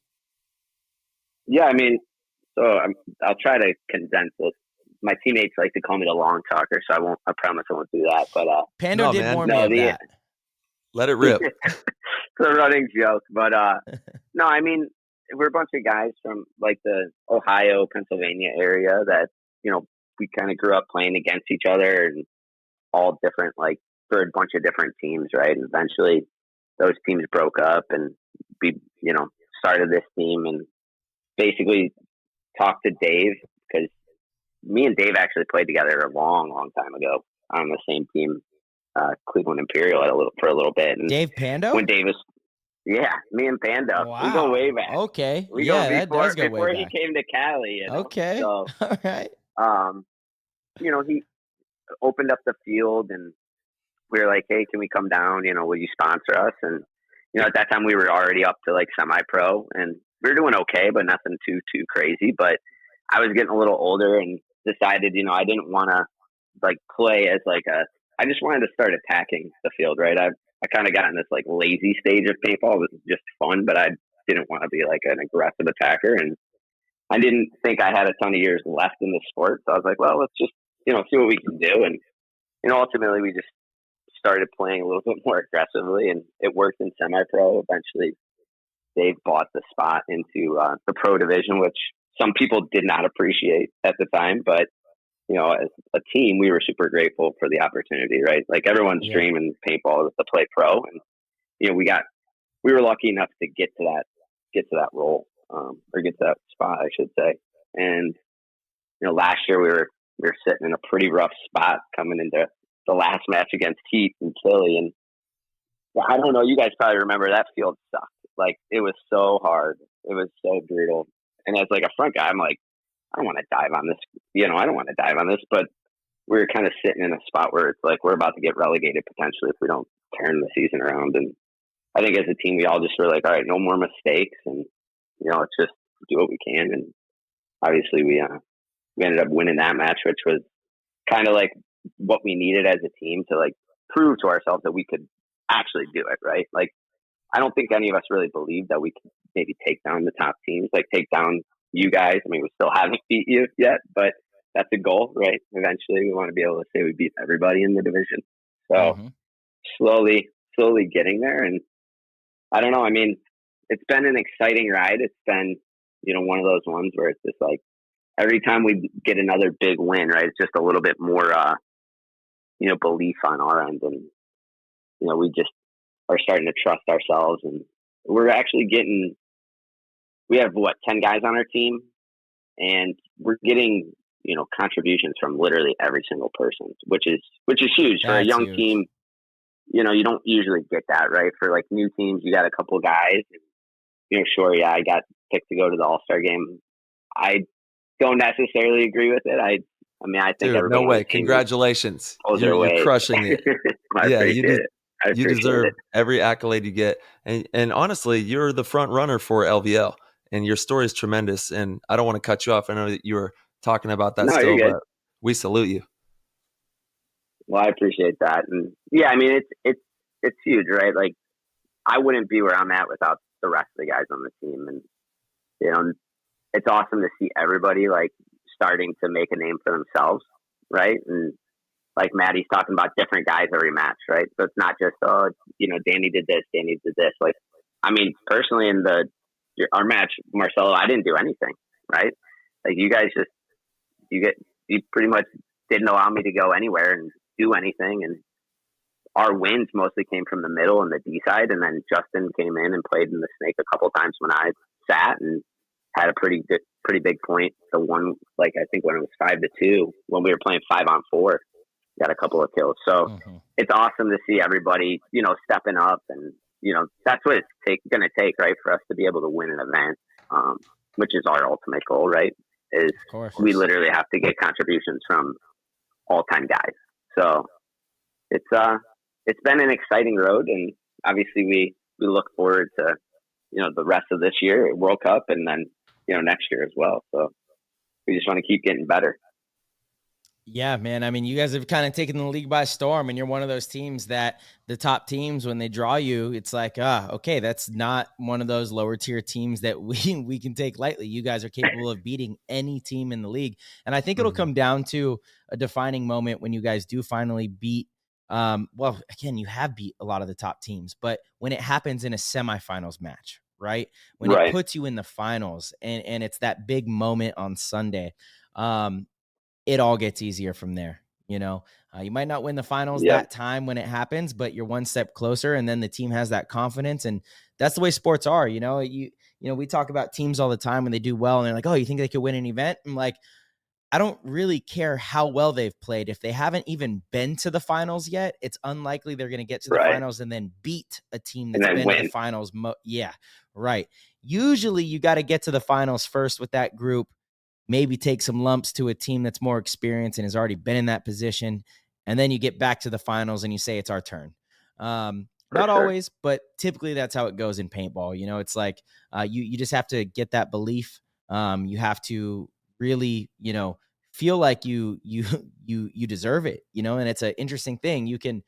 Yeah, I'll try to condense this. My teammates like to call me the long talker, so I promise I won't do that. But Pando did warn me of that. Let it rip. It's a running joke, but no, we're a bunch of guys from like the Ohio, Pennsylvania area that we kind of grew up playing against each other and all different, like, for a bunch of different teams, right? And eventually those teams broke up and we, started this team and basically talked to Dave, because me and Dave actually played together a long, long time ago on the same team, Cleveland Imperial for a little bit. And Dave Pando? When Davis, yeah, me and Pando, wow. We go way back. Okay, we go before, that does go way back. Before he came to Cali. Okay, so, all right. He opened up the field and we were like, hey, can we come down? Will you sponsor us? And at that time we were already up to like semi-pro and we were doing okay, but nothing too crazy. But I was getting a little older and decided, I didn't want to like play as like I just wanted to start attacking the field, right? I kind of got in this like lazy stage of paintball. It was just fun, but I didn't want to be like an aggressive attacker. And I didn't think I had a ton of years left in the sport. So I was like, well, let's just, see what we can do. And, ultimately we just started playing a little bit more aggressively and it worked in semi-pro. Eventually Dave bought the spot into the pro division, which some people did not appreciate at the time, but as a team, we were super grateful for the opportunity, right? Like everyone's dream in paintball is to play pro. And, we were lucky enough to get to that role, or get to that spot, I should say. And, last year we were sitting in a pretty rough spot coming into the last match against Heat in Philly. And I don't know, you guys probably remember that field sucked. Like it was so hard. It was so brutal. And as like a front guy, I'm like, I don't want to dive on this. I don't want to dive on this, but we're kind of sitting in a spot where it's like, we're about to get relegated potentially if we don't turn the season around. And I think as a team, we all just were like, all right, no more mistakes. And, let's just do what we can. And obviously we ended up winning that match, which was kind of like what we needed as a team to like prove to ourselves that we could actually do it. Right. Like, I don't think any of us really believed that we could maybe take down the top teams, like take down you guys. I mean, we still haven't beat you yet, but that's a goal, right? Eventually we want to be able to say we beat everybody in the division. So slowly getting there. And I don't know. I mean, it's been an exciting ride. It's been, one of those ones where it's just like every time we get another big win, right? It's just a little bit more, belief on our end. And, we just are starting to trust ourselves and we're actually we have 10 guys on our team and we're getting, contributions from literally every single person, which is huge. For a young team. You don't usually get that, right? For like new teams, you got a couple of guys. Sure, yeah, I got picked to go to the All-Star game. I don't necessarily agree with it. I think Dude, no way. Congratulations. You're crushing it. Yeah, you deserve every accolade you get. And honestly, you're the front runner for LVL and your story is tremendous. And I don't want to cut you off. I know that you were talking about that still, but we salute you. Well, I appreciate that. And yeah, I mean, it's huge, right? Like I wouldn't be where I'm at without the rest of the guys on the team. And, it's awesome to see everybody like starting to make a name for themselves. Right. And like Maddie's talking about different guys every match, right? So it's not just, Dany did this, Dany did this. Like, I mean, personally in our match, Marcelo, I didn't do anything, right? Like you guys you pretty much didn't allow me to go anywhere and do anything. And our wins mostly came from the middle and the D side. And then Justin came in and played in the snake a couple of times when I sat and had a pretty big point. The one, like, I think when it was 5-2, when we were playing 5-on-4, got a couple of kills. So it's awesome to see everybody, stepping up and, that's what it's going to take, right, for us to be able to win an event, which is our ultimate goal, right? Is we literally have to get contributions from all-time guys. So it's been an exciting road, and obviously we look forward to, the rest of this year, World Cup, and then, next year as well. So we just want to keep getting better. Yeah, man. I mean, you guys have kind of taken the league by storm, and you're one of those teams that the top teams, when they draw you, it's like, okay, that's not one of those lower tier teams that we can take lightly. You guys are capable of beating any team in the league. And I think it'll come down to a defining moment when you guys do finally beat, well, again, you have beat a lot of the top teams, but when it happens in a semifinals match, right? When it puts you in the finals and it's that big moment on Sunday. it all gets easier from there. You might not win the finals that time when it happens, but you're one step closer, and then the team has that confidence, and that's the way sports are. We talk about teams all the time when they do well, and they're like, "Oh, you think they could win an event?" I'm like, I don't really care how well they've played. If they haven't even been to the finals yet, it's unlikely they're going to get to the finals and then beat a team that's been to the finals. Usually you got to get to the finals first with that group, maybe take some lumps to a team that's more experienced and has already been in that position. And then you get back to the finals and you say, it's our turn. Not always, but typically that's how it goes in paintball. It's like you just have to get that belief. You have to really, feel like you deserve it, and it's an interesting thing. You can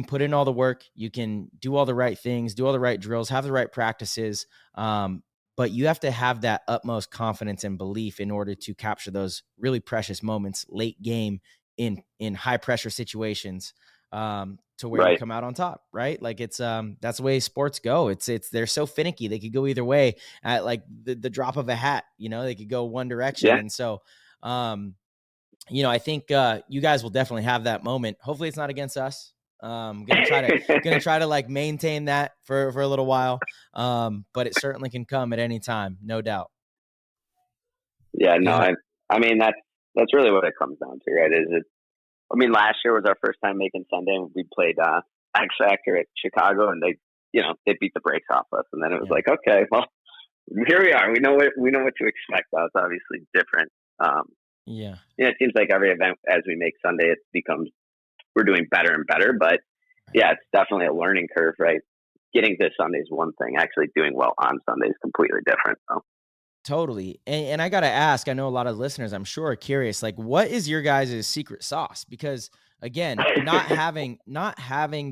put in all the work, you can do all the right things, do all the right drills, have the right practices. But you have to have that utmost confidence and belief in order to capture those really precious moments late game in high pressure situations, to where you come out on top, right? Like it's that's the way sports go. They're so finicky. They could go either way at like the drop of a hat, they could go one direction. And so I think you guys will definitely have that moment. Hopefully it's not against us. Gonna try to like maintain that for a little while. But it certainly can come at any time, no doubt. Yeah, no, I mean that's really what it comes down to, right? Last year was our first time making Sunday, and we played X Factor at Chicago, and they beat the brakes off us, and then it was like, okay, well, here we are. We know what to expect. That's obviously different. It seems like every event as we make Sunday, we're doing better and better, but yeah, it's definitely a learning curve, right? Getting to Sunday is one thing. Actually doing well on Sunday is completely different. So. Totally. And I got to ask, I know a lot of listeners, I'm sure, are curious, like, what is your guys' secret sauce? Because again, not having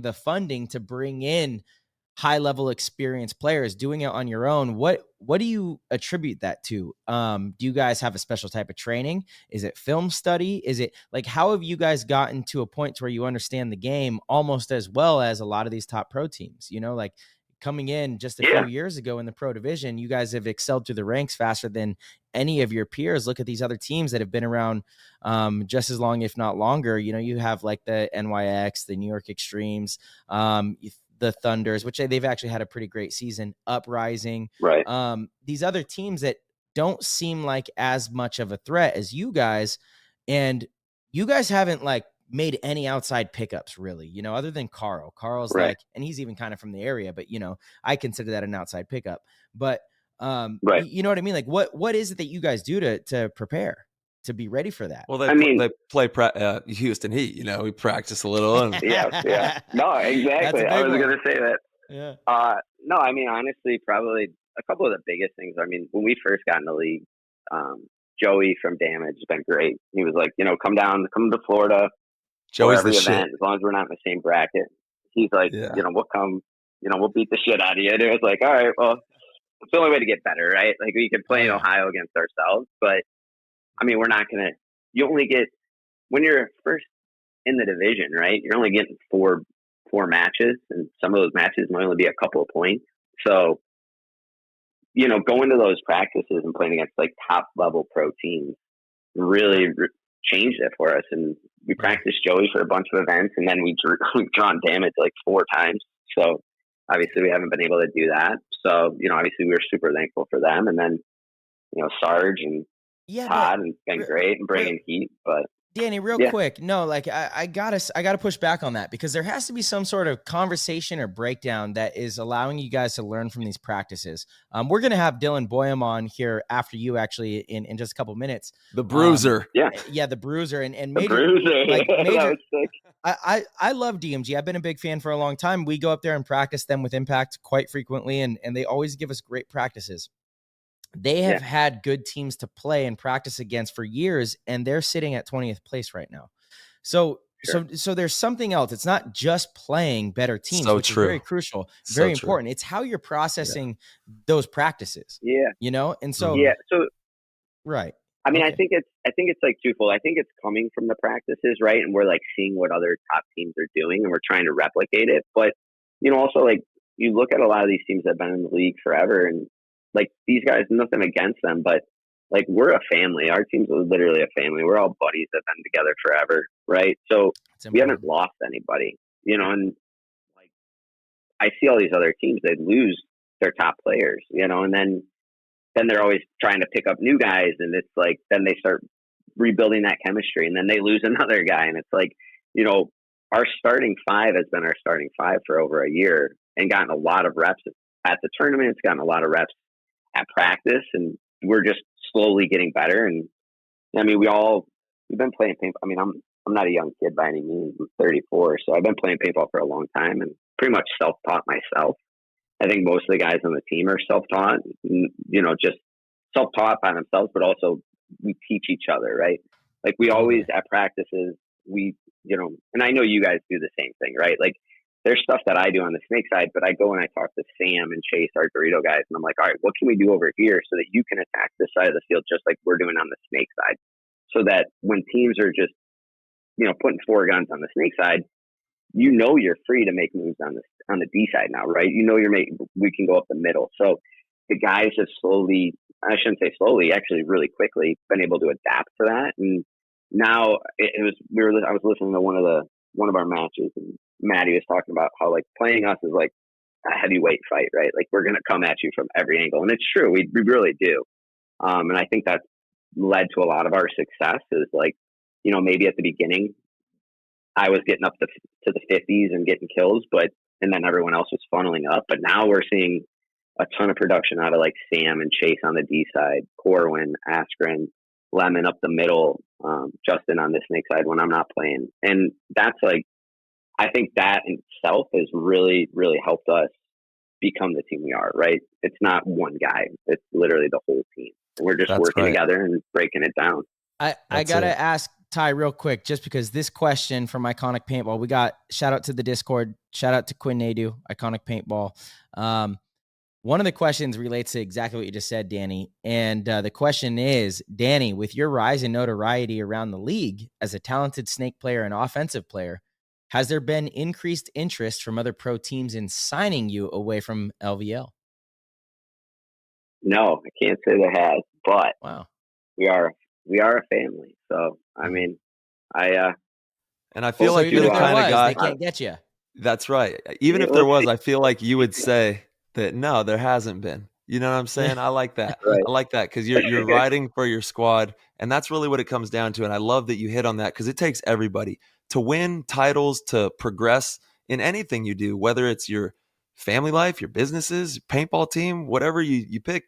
the funding to bring in high level experienced players, doing it on your own, what do you attribute that to? Do you guys have a special type of training? Is it film study? Is it like, how have you guys gotten to a point to where you understand the game almost as well as a lot of these top pro teams? Like coming in just a few years ago in the pro division, you guys have excelled through the ranks faster than any of your peers. Look at these other teams that have been around just as long, if not longer. You have like the NYX, the New York Extremes, the Thunders, which they've actually had a pretty great season, Uprising. Right. These other teams that don't seem like as much of a threat as you guys. And you guys haven't like made any outside pickups really, other than Carl. Carl's like, and he's even kind of from the area, but I consider that an outside pickup. But you know what I mean? Like what is it that you guys do to prepare to be ready for that? Well, they play Houston Heat, we practice a little. And... yeah. No, exactly. I was going to say that. Yeah. No, honestly, probably a couple of the biggest things. When we first got in the league, Joey from Damage has been great. He was like, come to Florida. Joey's every the event, shit. as long as we're not in the same bracket. He's like, we'll come, we'll beat the shit out of you. And it was like, all right, well, it's the only way to get better, right? Like we can play in Ohio against ourselves, but we're not going to, you only get, when you're first in the division, right? You're only getting four matches, and some of those matches might only be a couple of points. So, going to those practices and playing against like top level pro teams really changed it for us. And we practiced Joey for a bunch of events, and then we've drawn Damage like 4 times. So obviously we haven't been able to do that. So, obviously we were super thankful for them. And then, Sarge and Todd and been great and bringing heat, but Dany, real quick. No, like I gotta push back on that, because there has to be some sort of conversation or breakdown that is allowing you guys to learn from these practices. We're going to have Dylan Boyum on here after you, actually, in just a couple minutes. The Bruiser. The Bruiser and Major. Bruiser. Like Major. I love DMG. I've been a big fan for a long time. We go up there and practice them with Impact quite frequently, and they always give us great practices. They have had good teams to play and practice against for years, and they're sitting at 20th place right now. So there's something else. It's not just playing better teams, which is very crucial, very important. It's how you're processing those practices. Yeah. And so right. I think it's like twofold. I think it's coming from the practices, right? And we're like seeing what other top teams are doing, and we're trying to replicate it. But also like you look at a lot of these teams that have been in the league forever, and like these guys, nothing against them, but like we're a family. Our team's literally a family. We're all buddies that have been together forever, right? So we haven't lost anybody, and like I see all these other teams, they lose their top players, and then they're always trying to pick up new guys, and it's like then they start rebuilding that chemistry, and then they lose another guy, and it's like, our starting five has been our starting five for over a year and gotten a lot of reps at the tournament. It's gotten a lot of reps at practice, and we're just slowly getting better. And I mean, we've been playing paintball. I mean, I'm not a young kid by any means. I'm 34, so I've been playing paintball for a long time and pretty much self-taught myself. I think most of the guys on the team are self-taught, just self-taught by themselves, but also we teach each other, right? Like we always at practices, and I know you guys do the same thing, right? Like there's stuff that I do on the snake side, but I go and I talk to Sam and Chase, our Dorito guys, and I'm like, all right, what can we do over here so that you can attack this side of the field just like we're doing on the snake side? So that when teams are just, putting four guns on the snake side, you're free to make moves on the D side now, right? We can go up the middle. So the guys have slowly, I shouldn't say slowly, actually really quickly been able to adapt to that. And now I was listening to one of our matches, and Maddie was talking about how like playing us is like a heavyweight fight, right? Like we're going to come at you from every angle. And it's true. We really do. And I think that's led to a lot of our success is like, maybe at the beginning I was getting up to the 50s and getting kills, and then everyone else was funneling up. But now we're seeing a ton of production out of like Sam and Chase on the D side, Corwin, Askren, Lemon up the middle, Justin on the snake side when I'm not playing. And that's like, I think that in itself has really, really helped us become the team we are, right? It's not one guy. It's literally the whole team. We're just working together and breaking it down. I got to ask Ty real quick, just because this question from Iconic Paintball, we got shout out to the Discord, shout out to Quinn Nadu, Iconic Paintball. One of the questions relates to exactly what you just said, Dany. And the question is, Dany, with your rise in notoriety around the league as a talented snake player and offensive player, has there been increased interest from other pro teams in signing you away from LVL? No, I can't say there has, but wow, we are a family. So, I mean, and I feel like you're the kind of guy they can't get you. That's right. Even if there was, I feel like you would say that no, there hasn't been. You know what I'm saying? I like that. Right. I like that because you're riding for your squad, and that's really what it comes down to. And I love that you hit on that because it takes everybody to win titles, to progress in anything you do, whether it's your family life, your businesses, your paintball team, whatever you pick.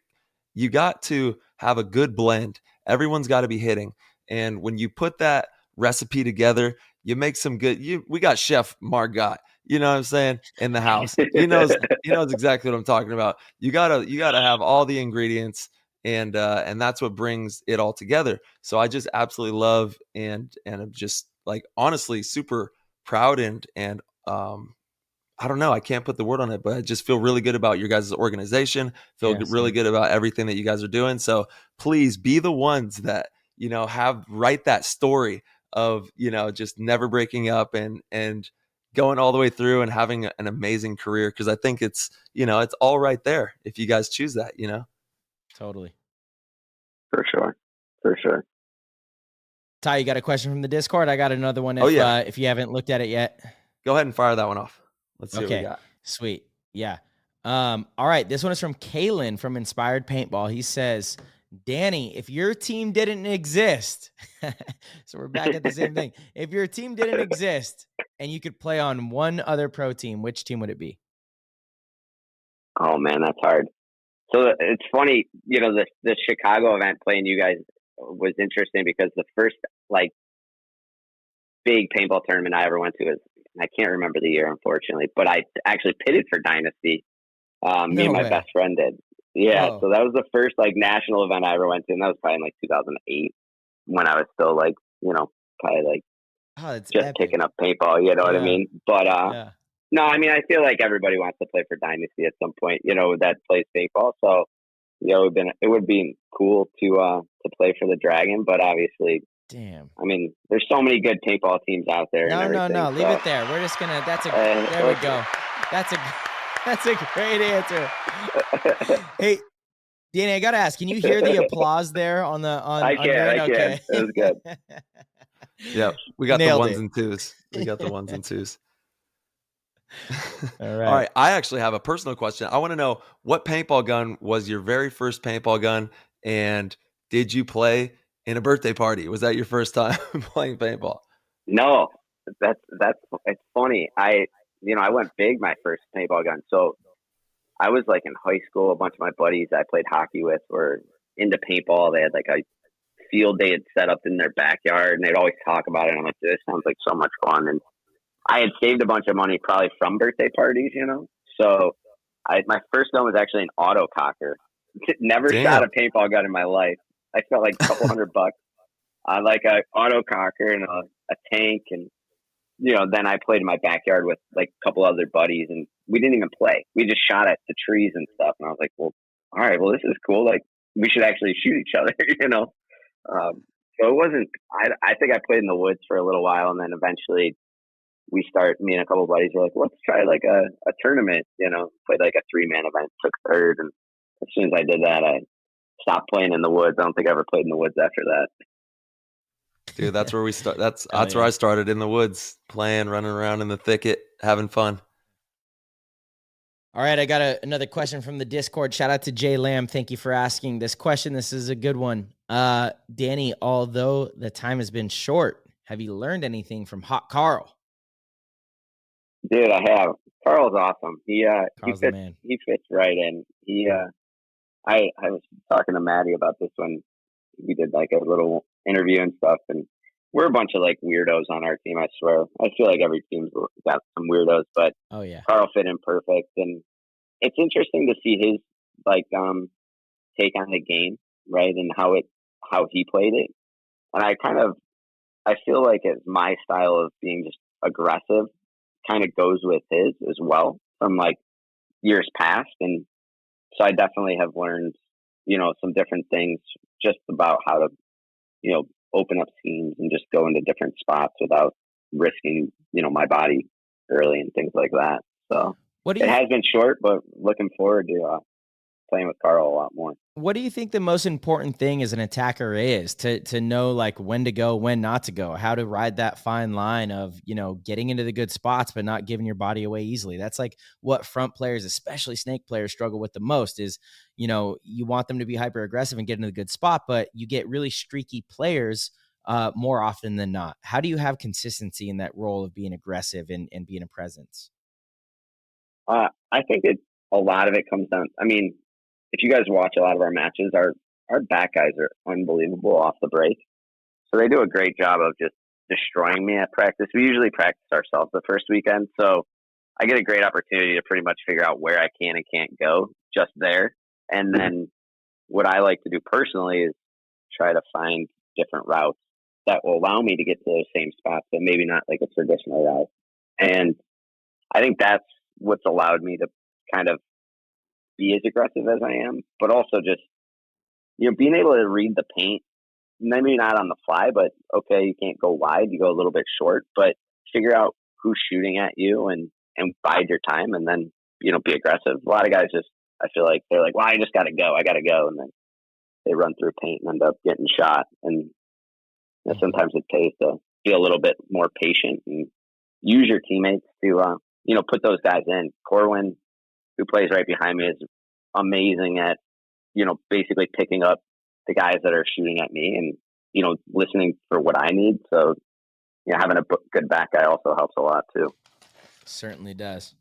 You got to have a good blend. Everyone's got to be hitting, and when you put that recipe together, you make some good. We got Chef Margot. You know what I'm saying? In the house. He knows exactly what I'm talking about. You gotta have all the ingredients, and that's what brings it all together. So I just absolutely love and I'm just like honestly super proud and I don't know, I can't put the word on it, but I just feel really good about your guys' organization. Feel really good about everything that you guys are doing. So please be the ones that, write that story of, just never breaking up and going all the way through and having an amazing career. Cause I think it's, it's all right there if you guys choose that, Totally. For sure. Ty, you got a question from the Discord? I got another one if you haven't looked at it yet. Go ahead and fire that one off. Let's see what we got. Sweet. Yeah. All right. This one is from Kalen from Inspired Paintball. He says, Dany, if your team didn't exist, so we're back at the same thing. If your team didn't exist and you could play on one other pro team, which team would it be? Oh man, that's hard. So it's funny, the Chicago event playing you guys was interesting because the first big paintball tournament I ever went to I can't remember the year, unfortunately, but I actually pitted for Dynasty. Me and my best friend did. Yeah. So that was the first national event I ever went to. And that was probably in 2008 when I was still probably just epic. Picking up paintball, you know what I mean? But, no, I mean, I feel like everybody wants to play for Dynasty at some point, that plays paintball. So, it would be cool to play for the Dragon, but obviously, damn. I mean, there's so many good paintball teams out there. No. Leave it there. We're just gonna. There we go. That's a great answer. Hey, Danny, I gotta ask, can you hear the applause there on I can. Okay. It was good. Yeah, we got Nailed the ones it. and twos. We got the ones and twos. All right. All right. I actually have a personal question. I want to know, what paintball gun was your very first paintball gun, and did you play in a birthday party? Was that your first time playing paintball? No, it's funny. I went big my first paintball gun. So I was like in high school. A bunch of my buddies I played hockey with were into paintball. They had like a field they had set up in their backyard, and they'd always talk about it. And I'm like, this sounds like so much fun. And I had saved a bunch of money probably from birthday parties, So my first gun was actually an auto cocker. Never shot a paintball gun in my life. I spent like a couple $100 on like a auto cocker and a tank, and then I played in my backyard with like a couple other buddies, and we didn't even play. We just shot at the trees and stuff. And I was like, well, all right, well, this is cool. Like, we should actually shoot each other, So it wasn't. I think I played in the woods for a little while, and then eventually me and a couple of buddies were like, let's try like a tournament, played like a 3-man event, took third. And as soon as I did that, I stopped playing in the woods. I don't think I ever played in the woods after that. Dude, that's where we start. That's where I started, in the woods, playing, running around in the thicket, having fun. All right, I got another question from the Discord. Shout out to Jay Lamb. Thank you for asking this question. This is a good one. Danny, although the time has been short, have you learned anything from Hot Carl? Dude, I have. Carl's awesome. He fits right in. I was talking to Maddie about this when we did like a little interview and stuff, and we're a bunch of like weirdos on our team. I swear. I feel like every team's got some weirdos, but oh yeah, Carl fit in perfect, and it's interesting to see his like take on the game, right, and how he played it. And I feel like it's my style of being just aggressive kind of goes with his as well from like years past. And so I definitely have learned, some different things just about how to, open up schemes and just go into different spots without risking, my body early and things like that. So it has been short, but looking forward to playing with Carl a lot more. What do you think the most important thing as an attacker is to know like when to go, when not to go, how to ride that fine line of, getting into the good spots, but not giving your body away easily? That's like what front players, especially snake players, struggle with the most is, you want them to be hyper aggressive and get into the good spot, but you get really streaky players more often than not. How do you have consistency in that role of being aggressive and being a presence? I think a lot of it comes down. I mean, if you guys watch a lot of our matches, our back guys are unbelievable off the break. So they do a great job of just destroying me at practice. We usually practice ourselves the first weekend. So I get a great opportunity to pretty much figure out where I can and can't go just there. And then what I like to do personally is try to find different routes that will allow me to get to those same spots, but maybe not like a traditional route. And I think that's what's allowed me to kind of be as aggressive as I am, but also just, being able to read the paint, maybe not on the fly, but okay, you can't go wide, you go a little bit short, but figure out who's shooting at you and bide your time and then, be aggressive. A lot of guys just, I feel like they're like, well, I just got to go. And then they run through paint and end up getting shot. And sometimes it pays to be a little bit more patient and use your teammates to, put those guys in. Corwin, who plays right behind me, is amazing at, basically picking up the guys that are shooting at me and, listening for what I need. So, having a good back guy also helps a lot too. Certainly does.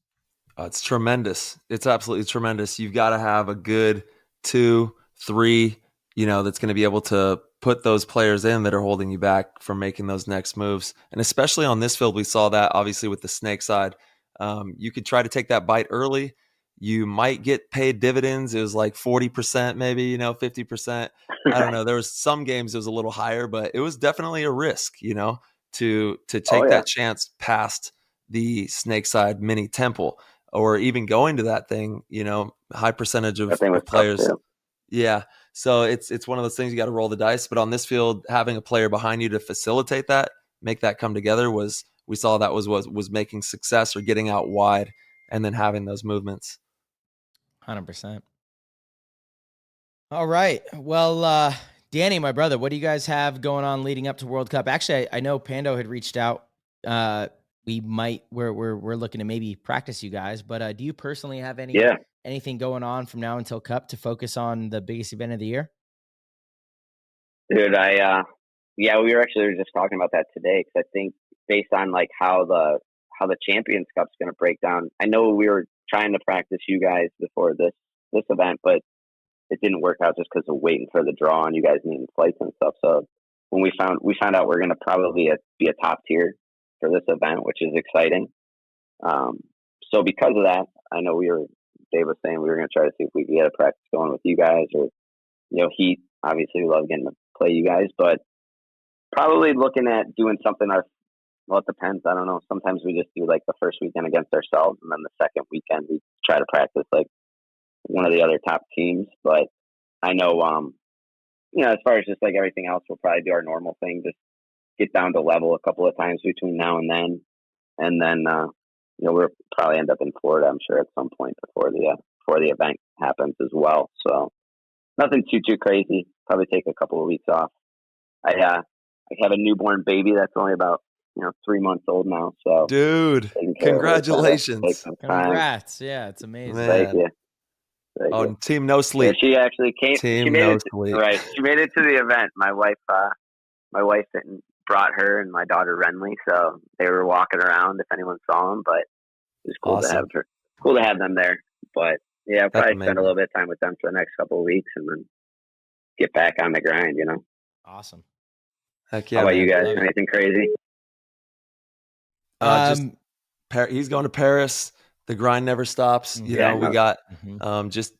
It's tremendous. It's absolutely tremendous. You've got to have a good 2, 3, that's going to be able to put those players in that are holding you back from making those next moves. And especially on this field, we saw that obviously with the snake side. You could try to take that bite early. You might get paid dividends. It was like 40%, maybe, 50%. I don't know. There was some games it was a little higher, but it was definitely a risk, to take that chance past the snake side mini temple or even going to that thing, high percentage of players. Yeah. So it's one of those things you got to roll the dice. But on this field, having a player behind you to facilitate that, make that come together we saw that was making success or getting out wide and then having those movements. 100%. All right. Well, Dany, my brother, what do you guys have going on leading up to World Cup? Actually, I know Pando had reached out. We're looking to maybe practice you guys, but do you personally have anything going on from now until Cup to focus on the biggest event of the year? Dude, we were just talking about that today, because I think based on like how the Champions Cup's going to break down, I know we were trying to practice you guys before this event, but it didn't work out just because of waiting for the draw and you guys needing flights and stuff. So when we found out we're going to probably be a top tier for this event, which is exciting. So because of that, I know Dave was saying we were going to try to see if we could get a practice going with you guys, or, Heat. Obviously, we love getting to play you guys, but probably looking at doing something. Well, it depends. I don't know. Sometimes we just do like the first weekend against ourselves, and then the second weekend we try to practice like one of the other top teams. But I know, as far as just like everything else, we'll probably do our normal thing, just get down to level a couple of times between now and then. And then, we'll probably end up in Florida, I'm sure, at some point before the event happens as well. So nothing too crazy. Probably take a couple of weeks off. I have a newborn baby that's only about 3 months old now. So, dude, congratulations! Congrats! Yeah, it's amazing. Thank you. And Team No Sleep. Yeah, she actually came. Team No Sleep. Right, she made it to the event. My wife brought her and my daughter Renly, so they were walking around if anyone saw them. But it was cool to have her. Cool to have them there. But yeah, I'll probably spend a little bit of time with them for the next couple of weeks, and then get back on the grind. Awesome. Heck yeah! How about you guys? Anything crazy? He's going to Paris. The grind never stops. We got just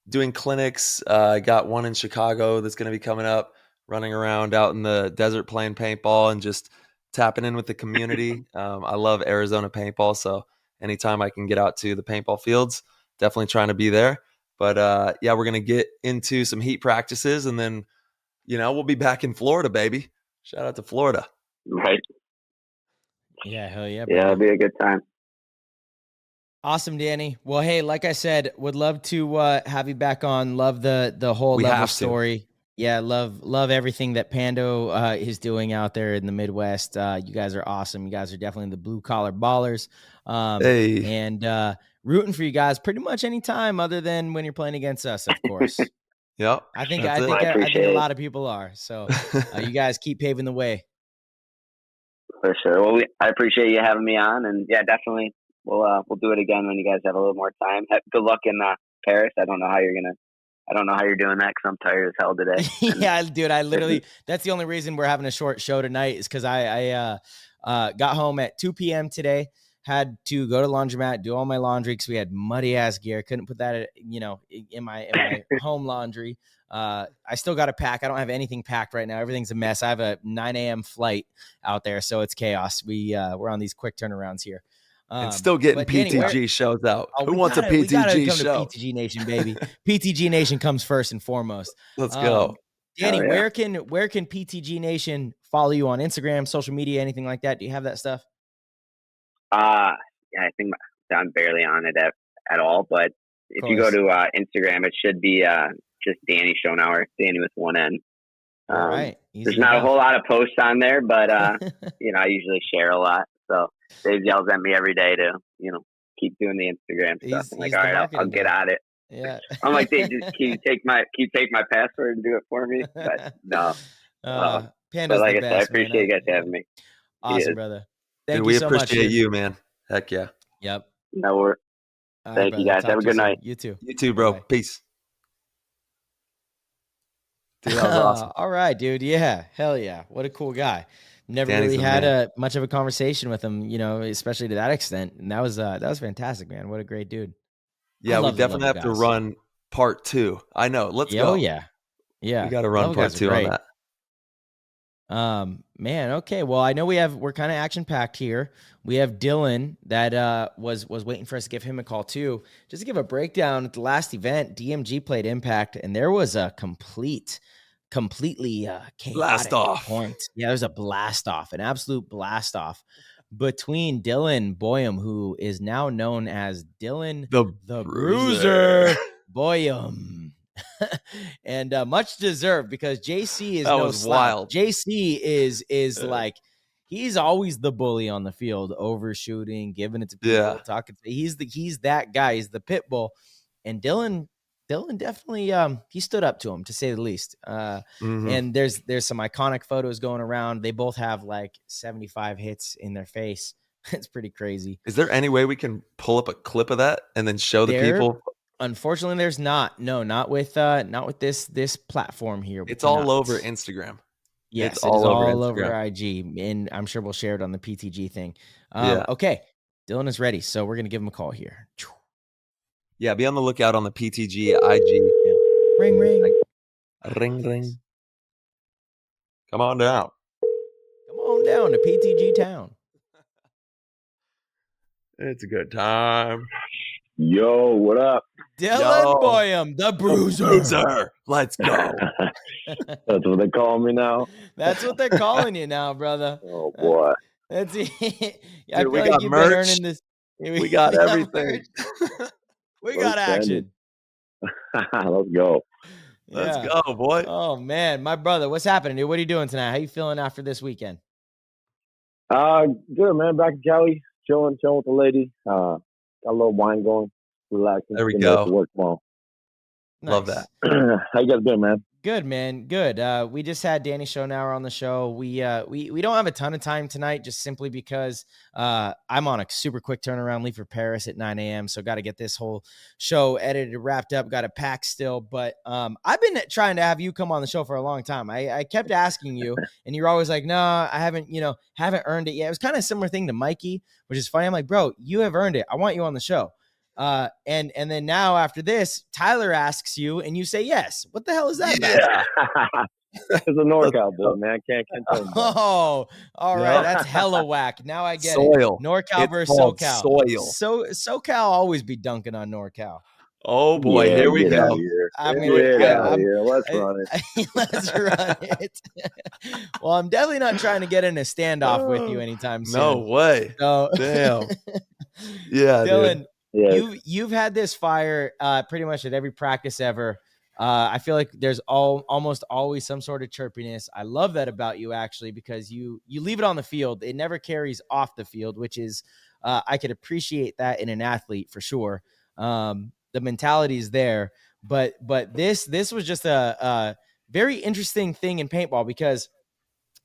doing clinics. I got one in Chicago that's going to be coming up, running around out in the desert playing paintball and just tapping in with the community. I love Arizona paintball, so anytime I can get out to the paintball fields, definitely trying to be there. But we're going to get into some heat practices, and then, we'll be back in Florida, baby. Shout out to Florida. Right. Yeah, hell yeah. Yeah, it'll be a good time. Awesome, Dany. Well, hey, like I said, would love to have you back on. Love the whole level story. Yeah, love everything that Pando is doing out there in the Midwest. You guys are awesome. You guys are definitely the blue collar ballers. And rooting for you guys pretty much any time other than when you're playing against us, of course. Yep. I think a lot of people are. So you guys keep paving the way. For sure. Well, I appreciate you having me on, and yeah, definitely we'll do it again when you guys have a little more time. Good luck in Paris. I don't know how you're doing that, because I'm tired as hell today. Yeah, dude, I literally that's the only reason we're having a short show tonight is because I got home at 2 p.m. today. Had to go to the laundromat, do all my laundry because we had muddy ass gear. Couldn't put that, in my home laundry. I still got to pack. I don't have anything packed right now. Everything's a mess. I have a 9 a.m. flight out there, so it's chaos. We're on these quick turnarounds here. And still getting PTG shows out. Who wants a PTG we gotta come show? To PTG Nation, baby. PTG Nation comes first and foremost. Let's go. Dany, where can PTG Nation follow you on Instagram, social media, anything like that? Do you have that stuff? I think I'm barely on it at all. But if you go to Instagram, it should be just Dany Schonauer, Dany with one N. All right. There's not a whole lot of posts on there, but I usually share a lot. So Dave yells at me every day to keep doing the Instagram stuff. I'm like, all right, I'll get at it. Yeah. I'm like, Dave, just can you take my password and do it for me? But no. Panda's but like the I said, I best, appreciate you guys having me. Awesome, brother. Thank you so much. We appreciate you, man. Heck yeah. Yep. No worries. Thank you, guys. Have a good night. You too. You too, bro. Bye. Peace. Dude, that was awesome. All right, dude. Yeah. Hell yeah. What a cool guy. Never really had much of a conversation with him, especially to that extent. And that was fantastic, man. What a great dude. Yeah, we definitely have to run part 2. I know. Let's go. Oh yeah. Yeah. We got to run part 2 on that. Man, okay. Well, I know we're kind of action packed here. We have Dylan that was waiting for us to give him a call too. Just to give a breakdown at the last event, DMG played Impact, and there was a completely chaotic blast off point. Yeah, there was a blast off, an absolute blast off between Dylan Boyum, who is now known as Dylan the Bruiser Boyum. And much deserved, because JC is That no was slouch. wild. JC is like, he's always the bully on the field, overshooting, giving it to people, talking. He's that guy. He's the pit bull. And Dylan definitely he stood up to him, to say the least. And there's some iconic photos going around. They both have like 75 hits in their face. It's pretty crazy. Is there any way we can pull up a clip of that and then show the people? Unfortunately, there's not. No, not with this platform here. It's all over Instagram. Yes, it's it is all over over IG, and I'm sure we'll share it on the PTG thing. Yeah. Okay, Dylan is ready, so we're gonna give him a call here. Yeah, be on the lookout on the PTG IG. Ring, ring. Ring, ring. Come on down. Come on down to PTG Town. It's a good time. Yo, what up? Dylan Boyum, the Bruiser. Let's go. That's what they call me now. That's what they're calling you now, brother. Oh boy. That's it. I Dude, feel like you've been earning this. We got everything. We got action. Let's go. Let's go, boy. Oh man, my brother, what's happening, dude? What are you doing tonight? How you feeling after this weekend? Good, man. Back in Cali, chilling with the lady. Got a little wine going, relaxing. There we go. Work tomorrow. Nice. Love that. How you guys doing, man? Good, man. Good. We just had Dany Schonauer on the show. We don't have a ton of time tonight, just simply because I'm on a super quick turnaround, leave for Paris at 9 a.m. So got to get this whole show edited, wrapped up, got to pack still. But I've been trying to have you come on the show for a long time. I kept asking you, and you're always like, no, I haven't earned it yet. It was kind of a similar thing to Mikey, which is funny. I'm like, bro, you have earned it. I want you on the show. And then now after this, Tyler asks you and you say yes. What the hell is that about? It's a NorCal boy, man. Can't tell you. Oh, all right. That's hella whack. Now I get soil. it. NorCal versus SoCal. Soil. SoCal always be dunking on NorCal. Oh boy, here we go. Let's run it. Let's run it. Well, I'm definitely not trying to get in a standoff with you anytime soon. No way. So, damn. Yeah, Dylan. dude. Yeah. You've had this fire pretty much at every practice ever. I feel like there's almost always some sort of chirpiness. I love that about you, actually, because you leave it on the field. It never carries off the field, which is I could appreciate that in an athlete for sure. The mentality is there, but this was just a very interesting thing in paintball, because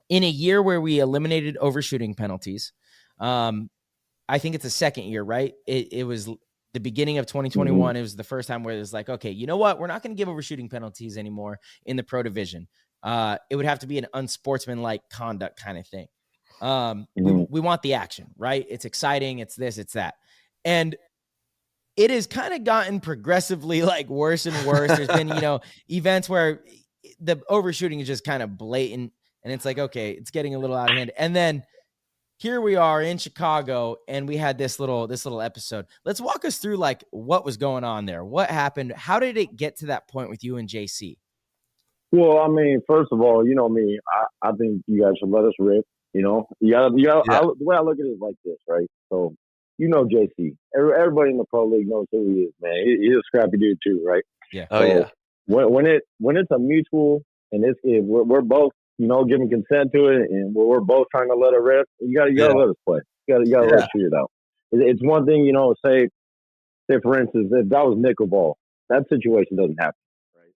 in a year where we eliminated overshooting penalties, I think it's the second year, right? It was the beginning of 2021. It was the first time where it was like, okay, you know what? We're not going to give overshooting penalties anymore in the pro division. It would have to be an unsportsmanlike conduct kind of thing. We want the action, right? It's exciting. It's this, it's that. And it has kind of gotten progressively like worse and worse. There's been, events where the overshooting is just kind of blatant, and it's like, okay, it's getting a little out of hand. And then here we are in Chicago, and we had this little episode. Let's walk us through like what was going on there. What happened? How did it get to that point with you and JC? Well, I mean, first of all, you know me. I think you guys should let us rip. The way I look at it is like this, right? So, JC. Everybody in the pro league knows who he is, man. He's a scrappy dude too, right? Yeah. Oh, yeah. When it's a mutual, and we're both, giving consent to it, and we're both trying to let it rip, you gotta let us play. You gotta let us figure it out. It's one thing, say for instance, if that was nickel ball, that situation doesn't happen, right?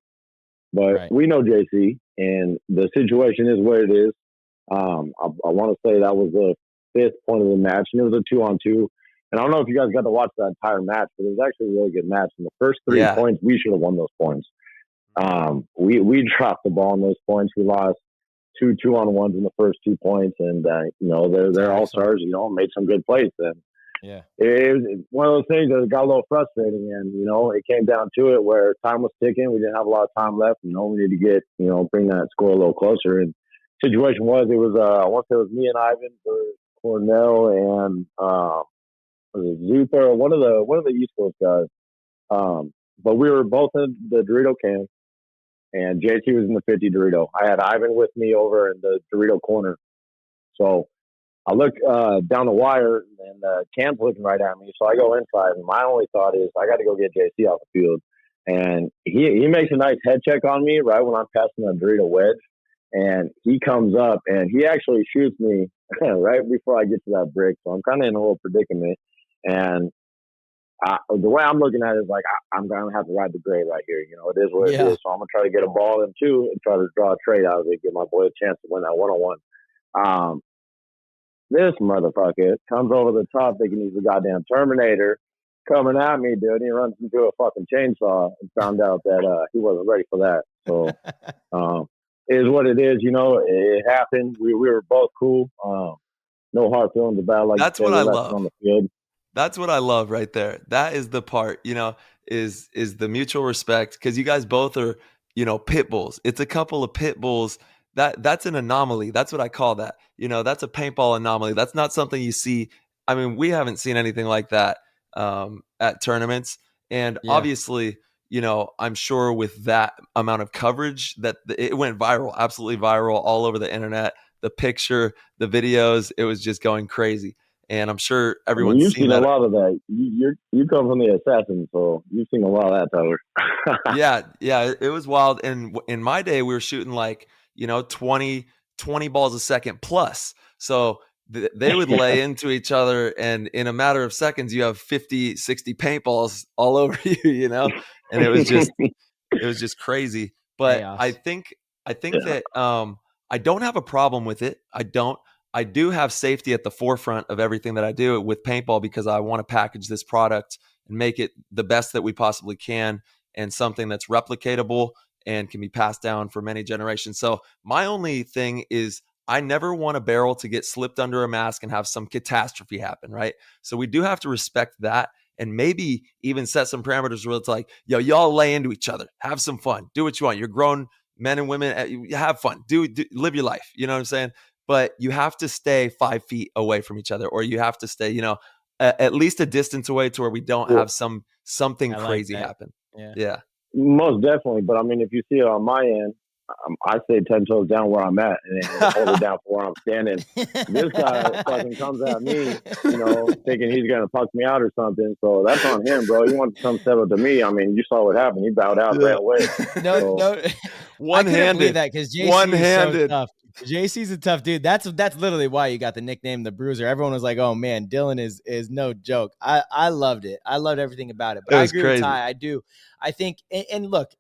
But we know JC, and the situation is what it is. I want to say that was the 5th point of the match, and it was a 2-on-2. And I don't know if you guys got to watch that entire match, but it was actually a really good match. In the first 3 points, we should have won those points. We dropped the ball in those points. We lost 2 2-on-1s in the first 2 points, and they're all stars. Made some good plays. And it was one of those things that got a little frustrating. And it came down to it where time was ticking. We didn't have a lot of time left. We needed to get bring that score a little closer. And situation was I want to say it was me and Ivan for Cornell and was it Zuther or one of the East Coast guys. But we were both in the Dorito can, and JT was in the 50 Dorito. I had Ivan with me over in the Dorito corner. So I look down the wire, and the can's looking right at me. So I go inside, and my only thought is I got to go get JC off the field. and he makes a nice head check on me right when I'm passing a Dorito wedge, and he comes up and he actually shoots me right before I get to that brick. So I'm kind of in a little predicament, and the way I'm looking at it is like I'm gonna have to ride the grade right here. You know, it is what it is. So I'm gonna try to get a ball in two and try to draw a trade out of it, give my boy a chance to win that 1-on-1. This motherfucker comes over the top thinking he's the goddamn Terminator coming at me, dude. He runs into a fucking chainsaw and found out that he wasn't ready for that. So it is what it is. You know, it happened. We were both cool. No hard feelings about it. Like That's you said, what I we're love. on the field. That's what I love right there. That is the part, you know, is the mutual respect, because you guys both are, you know, pit bulls. It's a couple of pit bulls. That's an anomaly. That's what I call that. You know, that's a paintball anomaly. That's not something you see. I mean, we haven't seen anything like that at tournaments. And obviously, you know, I'm sure with that amount of coverage that it went viral, absolutely viral all over the internet. The picture, the videos, it was just going crazy. And I'm sure everyone's you've seen that. a lot of that. You come from the Assassin, so you've seen a lot of that, Tyler. Yeah, it was wild. And in my day, we were shooting like, you know, 20 balls a second plus. So they would lay into each other, and in a matter of seconds, you have 50, 60 paintballs all over you, you know? And it was just crazy. But Chaos. I think that I don't have a problem with it. I do have safety at the forefront of everything that I do with paintball, because I want to package this product and make it the best that we possibly can, and something that's replicatable and can be passed down for many generations. So my only thing is, I never want a barrel to get slipped under a mask and have some catastrophe happen, right? So we do have to respect that, and maybe even set some parameters where it's like, yo, y'all lay into each other, have some fun, do what you want. You're grown men and women, have fun, do live your life. You know what I'm saying? But you have to stay 5 feet away from each other, or you have to stay, you know, at least a distance away to where we don't have something crazy happen. Yeah. Most definitely. But I mean, if you see it on my end, I stay 10 toes down where I'm at and hold it down for where I'm standing. This guy fucking comes at me, you know, thinking he's going to puck me out or something. So that's on him, bro. He wants to come settle to me. I mean, you saw what happened. He bowed out and ran away. No. One-handed. I couldn't believe that, because JC is so tough. JC's a tough dude. That's literally why you got the nickname the Bruiser. Everyone was like, "Oh man, Dylan is no joke." I loved it. I loved everything about it. But I agree with Ty. I do. I think, and look,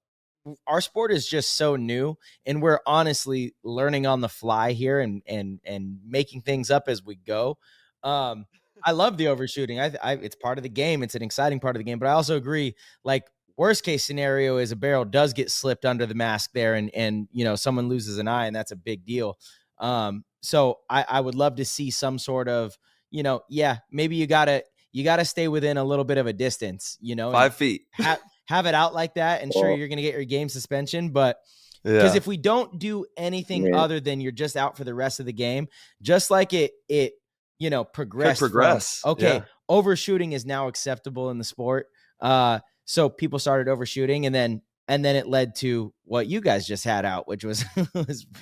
our sport is just so new, and we're honestly learning on the fly here and making things up as we go. I love the overshooting. It's part of the game. It's an exciting part of the game. But I also agree, like, worst case scenario is a barrel does get slipped under the mask there, and you know, someone loses an eye, and that's a big deal. So I would love to see some sort of, you know, maybe you gotta stay within a little bit of a distance, you know, 5 feet. Have it out like that, and sure, you're gonna get your game suspension, but because if we don't do anything other than you're just out for the rest of the game, just like it you know, progressed. Overshooting is now acceptable in the sport. So people started overshooting, and then it led to what you guys just had out, which was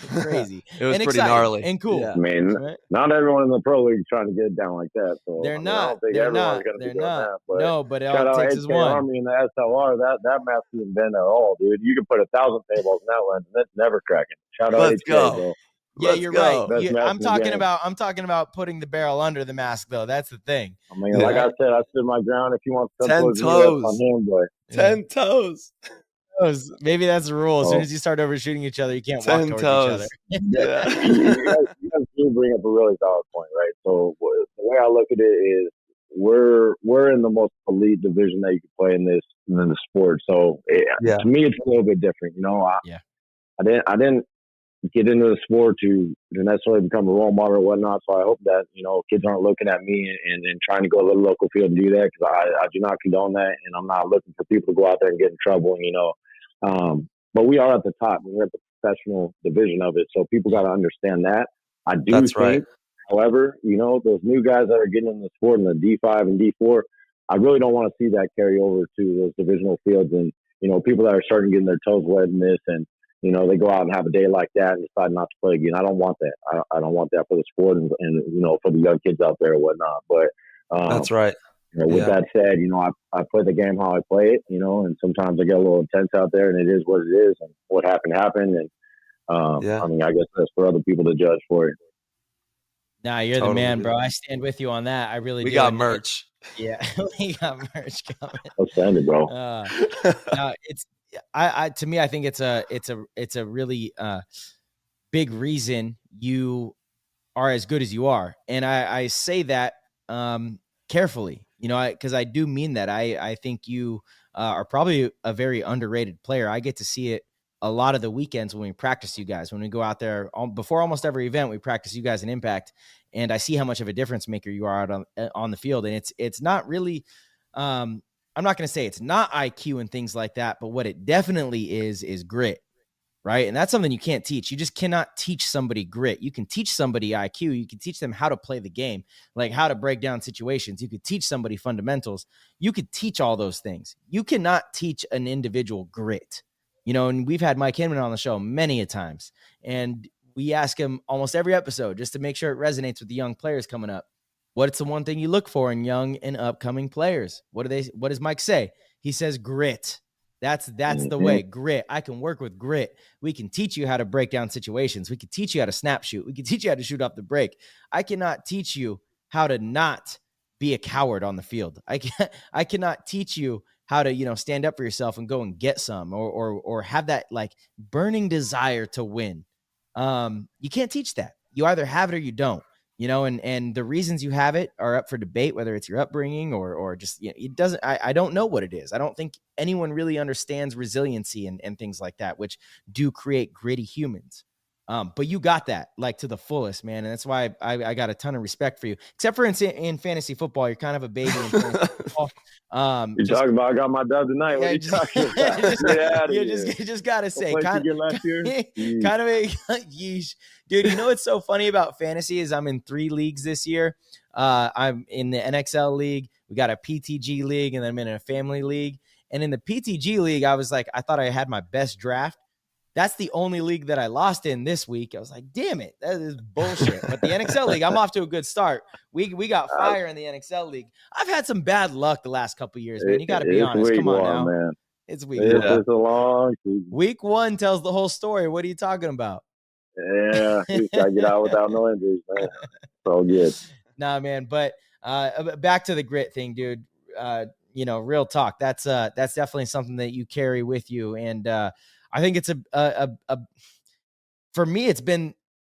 crazy. It was pretty gnarly and cool. I mean, not everyone in the pro league is trying to get it down like that. So they're not. I don't think everyone's going to be doing that. But no, but shout out takes HK is one. Army and the SLR. That mask isn't bent at all, dude. You can put 1,000 tables in that lens, and it's never cracking. Shout out HK, bro. Yeah, you're right. I'm talking about putting the barrel under the mask, though. That's the thing. I mean, like I said, I stood my ground. If you want to 10 toes, on him, boy. 10 toes. Maybe that's the rule. As soon as you start overshooting each other, you can't walk towards each other. Yeah. you guys do bring up a really valid point, right? So the way I look at it is, we're in the most elite division that you can play in the sport. So to me, it's a little bit different. You know, I didn't get into the sport to necessarily become a role model or whatnot. So I hope that, you know, kids aren't looking at me and trying to go to the local field and do that, because I do not condone that, and I'm not looking for people to go out there and get in trouble. And, you know, but we are at the top. We're at the professional division of it, so people got to understand that. I do think, however, you know, those new guys that are getting in the sport in the D5 and D4, I really don't want to see that carry over to those divisional fields, and, you know, people that are starting getting their toes wet in this, and, you know, they go out and have a day like that and decide not to play again. I don't want that. I don't want that for the sport and you know, for the young kids out there or whatnot. But that's right. With that said, I play the game how I play it, and sometimes I get a little intense out there, and it is what it is, and what happened happened, and I mean, I guess that's for other people to judge for it. Nah, you're the man, bro. I stand with you on that. I really do. We got merch. Yeah, we got merch coming. Outstanding, bro. No, it's to me, I think it's a really big reason you are as good as you are, and I say that carefully, because I do mean that. I think you are probably a very underrated player. I get to see it a lot of the weekends when we practice you guys. When we go out there before almost every event, we practice you guys in Impact, and I see how much of a difference maker you are out on the field. And it's not really, I'm not going to say it's not IQ and things like that, but what it definitely is grit, right? And that's something you can't teach. You just cannot teach somebody grit. You can teach somebody IQ. You can teach them how to play the game, like how to break down situations. You could teach somebody fundamentals. You could teach all those things. You cannot teach an individual grit. And we've had Mike Hinman on the show many a times, and we ask him almost every episode just to make sure it resonates with the young players coming up. What's the one thing you look for in young and upcoming players? What does Mike say? He says grit. That's the way. Grit. I can work with grit. We can teach you how to break down situations. We can teach you how to snap shoot. We can teach you how to shoot off the break. I cannot teach you how to not be a coward on the field. I cannot teach you how to, stand up for yourself and go and get some, or have that like burning desire to win. You can't teach that. You either have it or you don't, and the reasons you have it are up for debate, whether it's your upbringing or just, it doesn't, I don't know what it is. I don't think anyone really understands resiliency and things like that, which do create gritty humans. But you got that like to the fullest, man. And that's why I got a ton of respect for you, except for in fantasy football. You're kind of a baby in fantasy football. You're talking about I got my dub tonight. What are you talking about? You just got to say, kind of last year? Kind of a yeesh. Dude, what's so funny about fantasy is I'm in 3 leagues this year. I'm in the NXL league. We got a PTG league, and then I'm in a family league. And in the PTG league, I was like, I thought I had my best draft. That's the only league that I lost in this week. I was like, damn it, that is bullshit. But the NXL league, I'm off to a good start. We got fire in the NXL league. I've had some bad luck the last couple of years, man. You got to be honest. Come on now. Man. It's week 1. It's a long season. Week 1 tells the whole story. What are you talking about? Yeah, we got to get out without no injuries, man. It's all good. Nah, man. But back to the grit thing, dude. Real talk. That's definitely something that you carry with you, and I think it's for me, it's been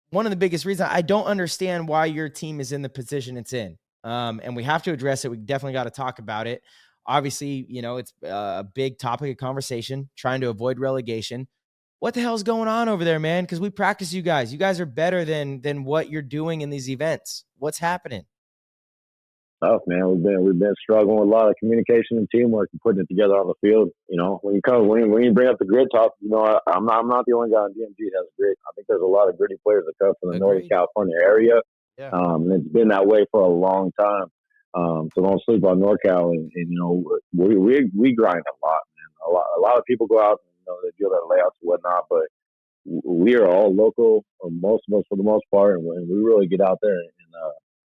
one of the biggest reasons. I don't understand why your team is in the position it's in. And we have to address it. We definitely got to talk about it. Obviously, it's a big topic of conversation, trying to avoid relegation. What the hell's going on over there, man? Because we practice you guys. You guys are better than what you're doing in these events. What's happening? Tough, man. We've been struggling with a lot of communication and teamwork and putting it together on the field. When you bring up the grit talk, I'm not the only guy on DMG that has grit. I think there's a lot of gritty players that come from the Northern California area. Yeah. And it's been that way for a long time. So don't sleep on NorCal. And we grind a lot, man. A lot of people go out and they do their layouts and whatnot, but we are all local, most of us for the most part, and we really get out there and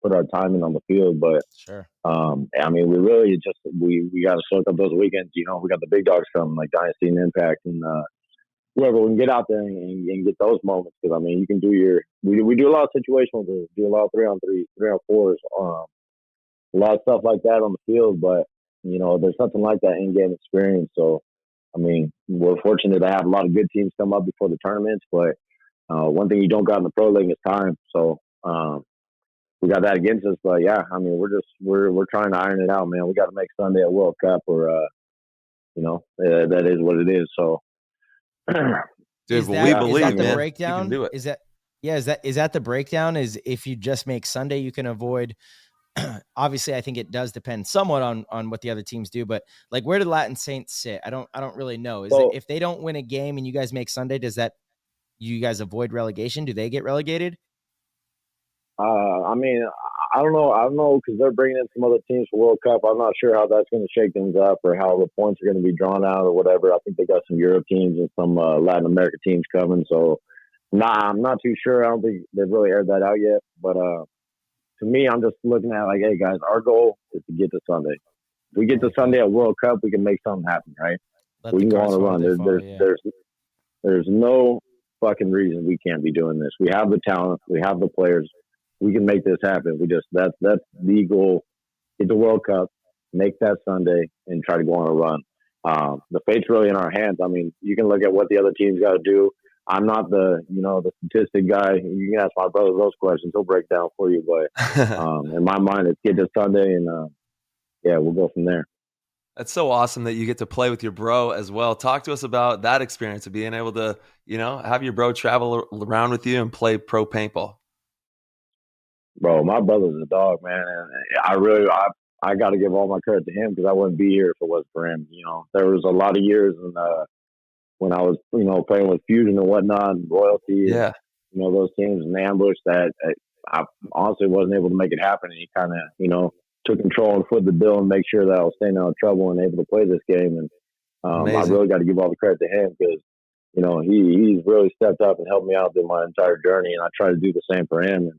put our time in on the field. But sure. I mean, we really just we got to soak up those weekends. We got the big dogs coming like Dynasty and Impact, and whoever we can get out there and get those moments. Because I mean, you can do we do a lot of situational, we do a lot of 3-on-3s, 3-on-4s, a lot of stuff like that on the field. But there's nothing like that in-game experience. So I mean, we're fortunate to have a lot of good teams come up before the tournaments. But one thing you don't got in the pro league is time. So we got that against us, but yeah, I mean, we're trying to iron it out, man. We got to make Sunday a World Cup, or that is what it is. So, dude, we believe, man. Breakdown? You can do it. Is that the breakdown? Is if you just make Sunday, you can avoid. Obviously, I think it does depend somewhat on what the other teams do, but like, where do Latin Saints sit? I don't really know. Is it if they don't win a game and you guys make Sunday, does that you guys avoid relegation? Do they get relegated? I mean, I don't know, because they're bringing in some other teams for World Cup. I'm not sure how that's going to shake things up or how the points are going to be drawn out or whatever. I think they got some Europe teams and some Latin America teams coming. So, I'm not too sure. I don't think they've really aired that out yet. But to me, I'm just looking at like, hey guys, our goal is to get to Sunday. If we get to Sunday at World Cup, we can make something happen, right? We can go on a run. There's no fucking reason we can't be doing this. We have the talent, we have the players, we can make this happen. That's the goal. Get the World Cup, make that Sunday, and try to go on a run. The fate's really in our hands. I mean, you can look at what the other teams got to do. I'm not the statistic guy. You can ask my brother those questions; he'll break down for you. But in my mind, it's get to Sunday, and we'll go from there. That's so awesome that you get to play with your bro as well. Talk to us about that experience of being able to, have your bro travel around with you and play pro paintball. Bro, my brother's a dog, man. And I got to give all my credit to him because I wouldn't be here if it wasn't for him. There was a lot of years when I was, playing with Fusion and whatnot, and Royalty, yeah, and, those teams and Ambush that I honestly wasn't able to make it happen. And he kind of, took control and footed the bill and make sure that I was staying out of trouble and able to play this game. And I really got to give all the credit to him because, he's really stepped up and helped me out through my entire journey. And I try to do the same for him.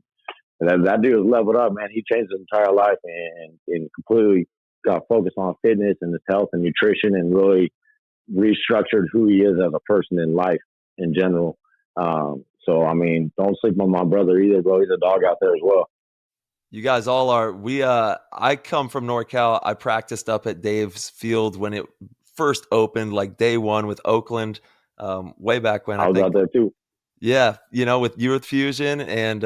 And that dude has leveled up, man. He changed his entire life and completely got focused on fitness and his health and nutrition and really restructured who he is as a person in life in general. So, I mean, don't sleep on my brother either, bro. He's a dog out there as well. You guys all are. I come from NorCal. I practiced up at Dave's Field when it first opened, like day one with Oakland, way back when. I was out there too. Yeah, with Youth Fusion, and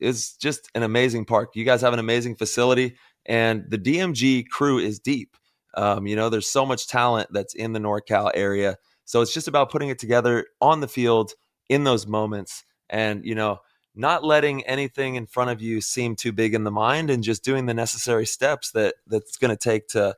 it's just an amazing park. You guys have an amazing facility, and the DMG crew is deep. There's so much talent that's in the NorCal area. So it's just about putting it together on the field in those moments and, not letting anything in front of you seem too big in the mind and just doing the necessary steps that's going to take to,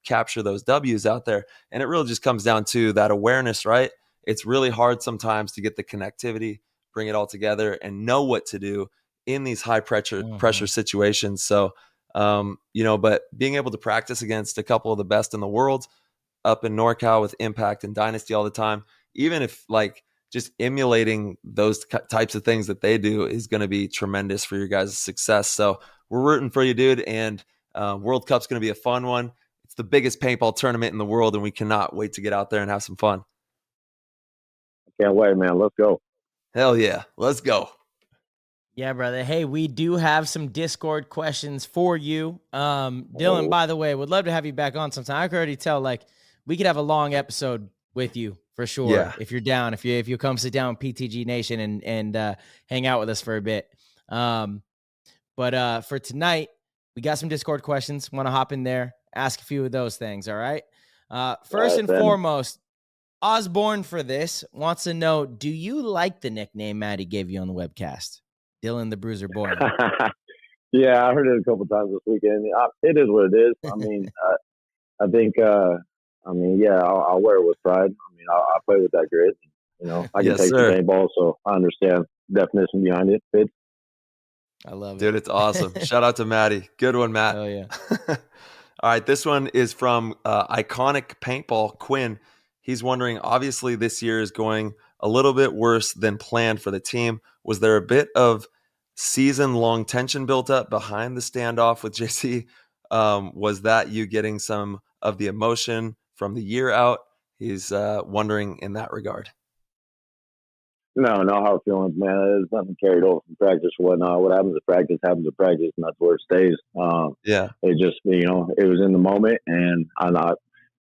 capture those W's out there. And it really just comes down to that awareness, right? It's really hard sometimes to get the connectivity, bring it all together and know what to do in these high pressure situations. So, but being able to practice against a couple of the best in the world up in NorCal with Impact and Dynasty all the time, even if just emulating those types of things that they do is going to be tremendous for your guys' success. So we're rooting for you, dude. And World Cup's going to be a fun one. It's the biggest paintball tournament in the world, and we cannot wait to get out there and have some fun. Can't wait, man. Let's go. Hell yeah. Let's go. Yeah, brother. Hey, we do have some Discord questions for you. Dylan, by the way, would love to have you back on sometime. I can already tell, we could have a long episode with you for sure. Yeah. If you're down, if you come sit down with PTG Nation and hang out with us for a bit. But for tonight, we got some Discord questions. Want to hop in there, ask a few of those things. All right. First and foremost, Osborne for this wants to know, do you like the nickname Maddie gave you on the webcast? Dylan the Bruiser Boy. Yeah, I heard it a couple times this weekend. It is what it is. I mean, I think, I'll wear it with pride. I mean, I play with that grit. I can take the paintball, so I understand the definition behind it. Fits. I love it. Dude, it's awesome. Shout out to Maddie. Good one, Matt. Oh, yeah. All right, this one is from Iconic Paintball, Quinn. He's wondering, obviously this year is going a little bit worse than planned for the team. Was there a bit of season-long tension built up behind the standoff with JC? Was that you getting some of the emotion from the year out? He's wondering in that regard. No hard feelings, man. There's nothing carried over from practice or whatnot. What happens at practice happens at practice, and that's where it stays. It just, it was in the moment, and I'm not,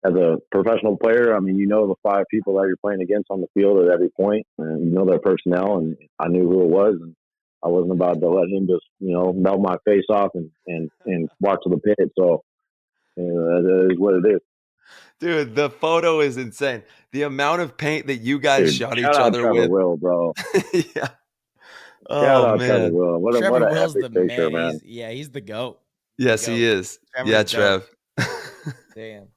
as a professional player, I mean, the 5 people that you're playing against on the field at every point, and their personnel, and I knew who it was, and I wasn't about to let him just, melt my face off and walk to the pit. So, that is what it is. Dude, the photo is insane. The amount of paint that you guys shot each other Trevor with. Will, bro. Yeah. Shout out Trevor Will. What Trevor an Will's epic the picture, man. man. He's the GOAT. Yes, he is. Trevor's Trev. Damn.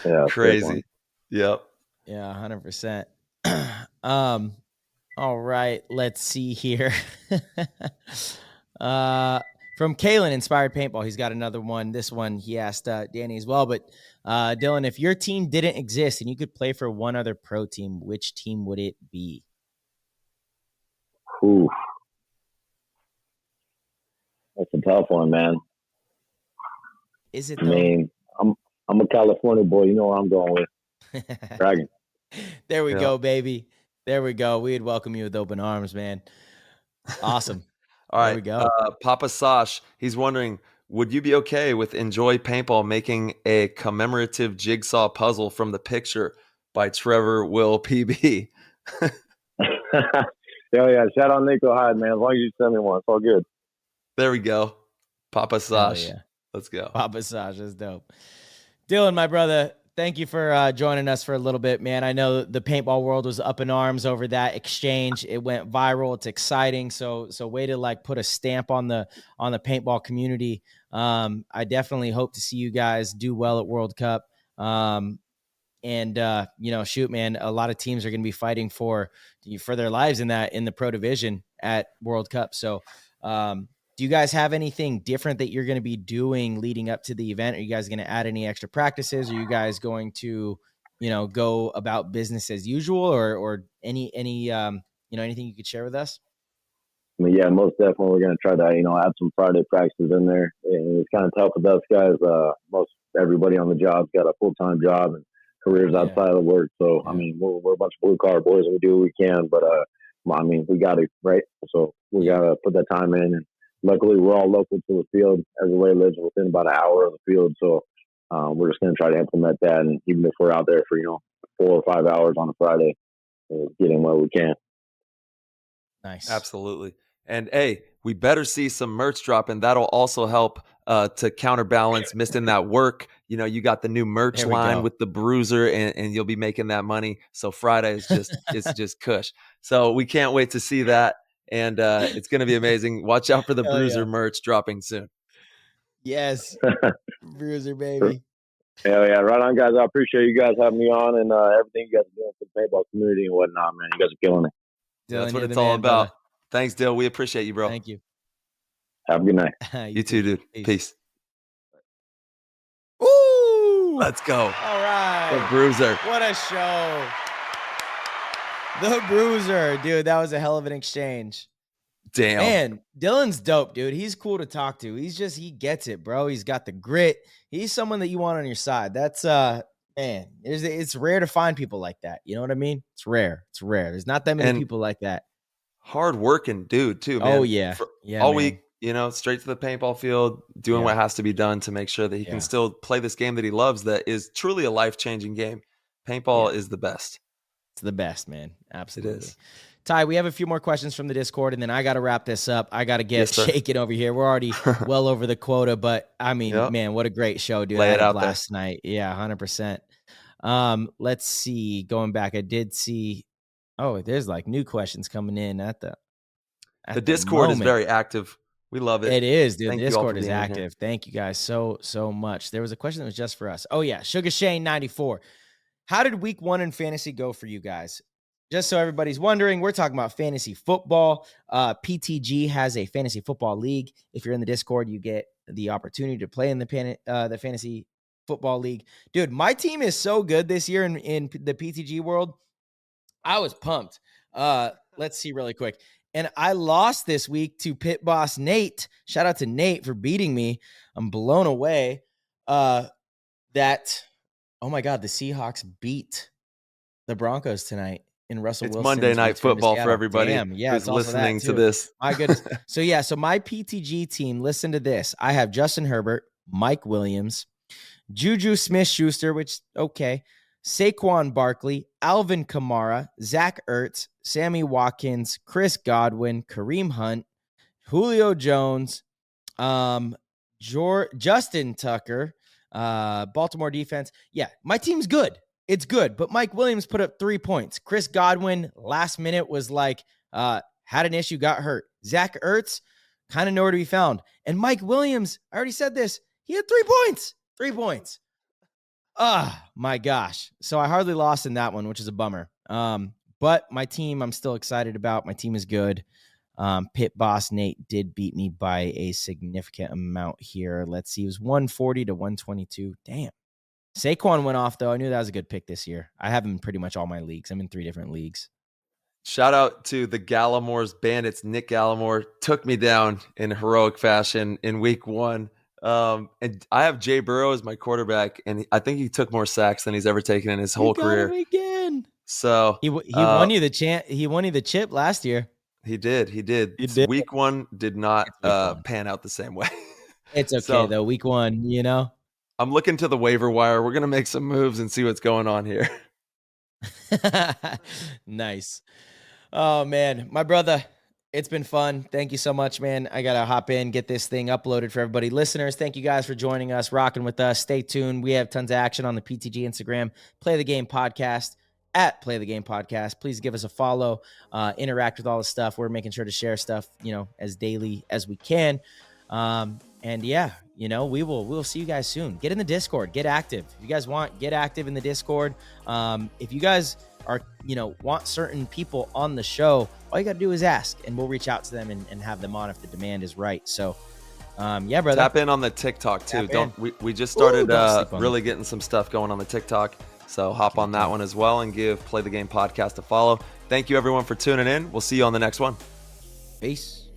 Yeah, crazy. Yep. Yeah, 100%. All right, let's see here. From Kalen, Inspired Paintball, he's got another one. This one he asked Dany as well. But Dylan, if your team didn't exist and you could play for one other pro team, which team would it be? Ooh. That's a tough one, man. Is it I though? mean, I'm a California boy. You know where I'm going with. Dragon. There we go, baby. There we go. We'd welcome you with open arms, man. Awesome. All right. There we go. Papa Sash, he's wondering, would you be okay with Enjoy Paintball making a commemorative jigsaw puzzle from the picture by Trevor Will PB? Hell yeah. Shout out Nico Hyde, man. As long as you send me one, it's all good. There we go. Papa Sash. Yeah. Let's go. Papa Sash is dope. Dylan, my brother, thank you for joining us for a little bit, man. I know the paintball world was up in arms over that exchange. It went viral. It's exciting. So way to like put a stamp on the paintball community. I definitely hope to see you guys do well at World Cup. Shoot, man, a lot of teams are going to be fighting for their lives in the pro division at World Cup. So, do you guys have anything different that you're going to be doing leading up to the event? Are you guys going to add any extra practices? Are you guys going to, go about business as usual, or anything you could share with us? I mean, yeah, most definitely. We're going to try to, add some Friday practices in there. And it's kind of tough with us guys. Most everybody on the job's got a full-time job and careers outside of work. So, I mean, we're a bunch of blue collar boys and we do what we can, but, we got to, right? So we got to put that time in. And luckily we're all local to the field. Everybody lives within about an hour of the field. So, we're just going to try to implement that. And even if we're out there for, 4 or 5 hours on a Friday, get in where we can. Nice. Absolutely. And hey, we better see some merch drop, and that'll also help to counterbalance missing that work. You got the new merch line with the Bruiser, and you'll be making that money. So Friday is it's just cush. So we can't wait to see that, and it's going to be amazing. Watch out for the Bruiser merch dropping soon. Yes, Bruiser baby. Hell yeah, right on, guys. I appreciate you guys having me on and everything you guys are doing for the paintball community and whatnot, man. You guys are killing it. Dylan, that's what it's all about. Brother. Thanks, Dill. We appreciate you, bro. Thank you. Have a good night. You too, dude. Peace. Ooh! Let's go. All right. The Bruiser. What a show. The Bruiser. Dude, that was a hell of an exchange. Damn. Man, Dylan's dope, dude. He's cool to talk to. He gets it, bro. He's got the grit. He's someone that you want on your side. That's, man, it's rare to find people like that. You know what I mean? It's rare. There's not that many people like that. Hard working dude too, man. Oh yeah. All week, straight to the paintball field, doing what has to be done to make sure that he can still play this game that he loves, that is truly a life-changing game. Paintball is the best. It's the best, man. Absolutely. It is. Ty, we have a few more questions from the Discord, and then I got to wrap this up. I got to get shaken over here. We're already well over the quota, but I mean, man, what a great show, dude. Lay it out last night. Yeah, 100%. Let's see. Going back, I did see. Oh, there's like new questions coming in at the Discord is very active. We love it. It is, dude. The Discord is active. Thank you guys so much. There was a question that was just for us. Oh yeah, Sugar Shane 94. How did week 1 in fantasy go for you guys? Just so everybody's wondering, we're talking about fantasy football. PTG has a fantasy football league. If you're in the Discord, you get the opportunity to play in the fantasy football league. Dude, my team is so good this year in the PTG world. I was pumped. Let's see really quick. And I lost this week to Pit Boss Nate. Shout out to Nate for beating me. I'm blown away oh my God, the Seahawks beat the Broncos tonight in Russell Wilson's Monday Night Football for everybody who's listening to this. My goodness. So my PTG team, listen to this. I have Justin Herbert, Mike Williams, Juju Smith-Schuster, which, okay, Saquon Barkley, Alvin Kamara, Zach Ertz, Sammy Watkins, Chris Godwin, Kareem Hunt, Julio Jones, Justin Tucker, Baltimore defense. Yeah, my team's good. It's good, but Mike Williams put up 3 points. Chris Godwin, last minute, was like, had an issue, got hurt. Zach Ertz, kind of nowhere to be found. And Mike Williams, I already said this, he had 3 points. 3 points. My gosh. So I hardly lost in that one, which is a bummer. But my team, I'm still excited about. My team is good. Pit Boss Nate did beat me by a significant amount here. Let's see. It was 140 to 122. Damn. Saquon went off, though. I knew that was a good pick this year. I have him in pretty much all my leagues. I'm in 3 different leagues. Shout out to the Gallimores Bandits. Nick Gallimore took me down in heroic fashion in week 1. And I have Jay Burrow as my quarterback, and I think he took more sacks than he's ever taken in his whole career. Him again. So he won you the He won you the chip last year. He did. He did. Week 1 did not pan out the same way. It's okay though. Week 1, you know. I'm looking to the waiver wire. We're gonna make some moves and see what's going on here. Nice. Oh man, my brother, it's been fun. Thank you so much, man. I gotta hop in, get this thing uploaded for everybody. Listeners, thank you guys for joining us, rocking with us. Stay tuned. We have tons of action on the PTG Instagram, Play the Game Podcast, at Play the Game Podcast. Please give us a follow, interact with all the stuff. We're making sure to share stuff, as daily as we can. And yeah, we'll see you guys soon. Get in the Discord, get active. If you guys want, get active in the Discord. If you guys are, want certain people on the show, all you got to do is ask, and we'll reach out to them and have them on if the demand is right. So, yeah, brother. Tap in on the TikTok too. We just started really getting some stuff going on the TikTok. So hop on that one as well and give Play the Game Podcast a follow. Thank you everyone for tuning in. We'll see you on the next one. Peace.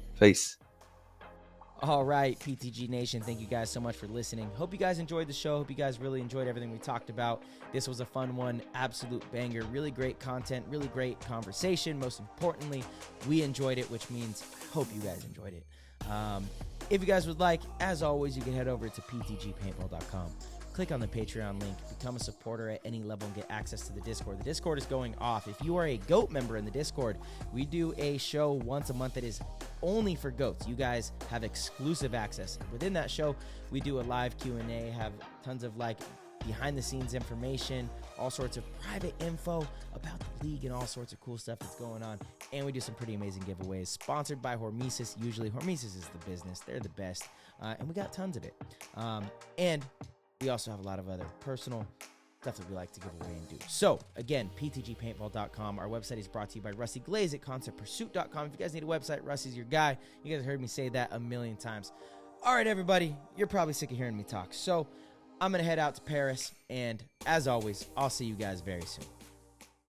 All right, PTG Nation, thank you guys so much for listening. Hope you guys enjoyed the show. Hope you guys really enjoyed everything we talked about. This was a fun one, absolute banger, really great content, really great conversation. Most importantly, we enjoyed it, which means I hope you guys enjoyed it. If you guys would like, as always, you can head over to ptgpaintball.com. Click on the Patreon link, become a supporter at any level, and get access to the Discord. The Discord is going off. If you are a GOAT member in the Discord, we do a show once a month that is only for GOATs. You guys have exclusive access. Within that show, we do a live Q&A, have tons of behind-the-scenes information, all sorts of private info about the league and all sorts of cool stuff that's going on. And we do some pretty amazing giveaways. Sponsored by Hormesis. Usually, Hormesis is the business. They're the best. And we got tons of it. And we also have a lot of other personal stuff that we like to give away and do. So, again, ptgpaintball.com. Our website is brought to you by Rusty Glaze at conceptpursuit.com. If you guys need a website, Rusty's your guy. You guys heard me say that a million times. All right, everybody, you're probably sick of hearing me talk. So, I'm going to head out to Paris. And, as always, I'll see you guys very soon.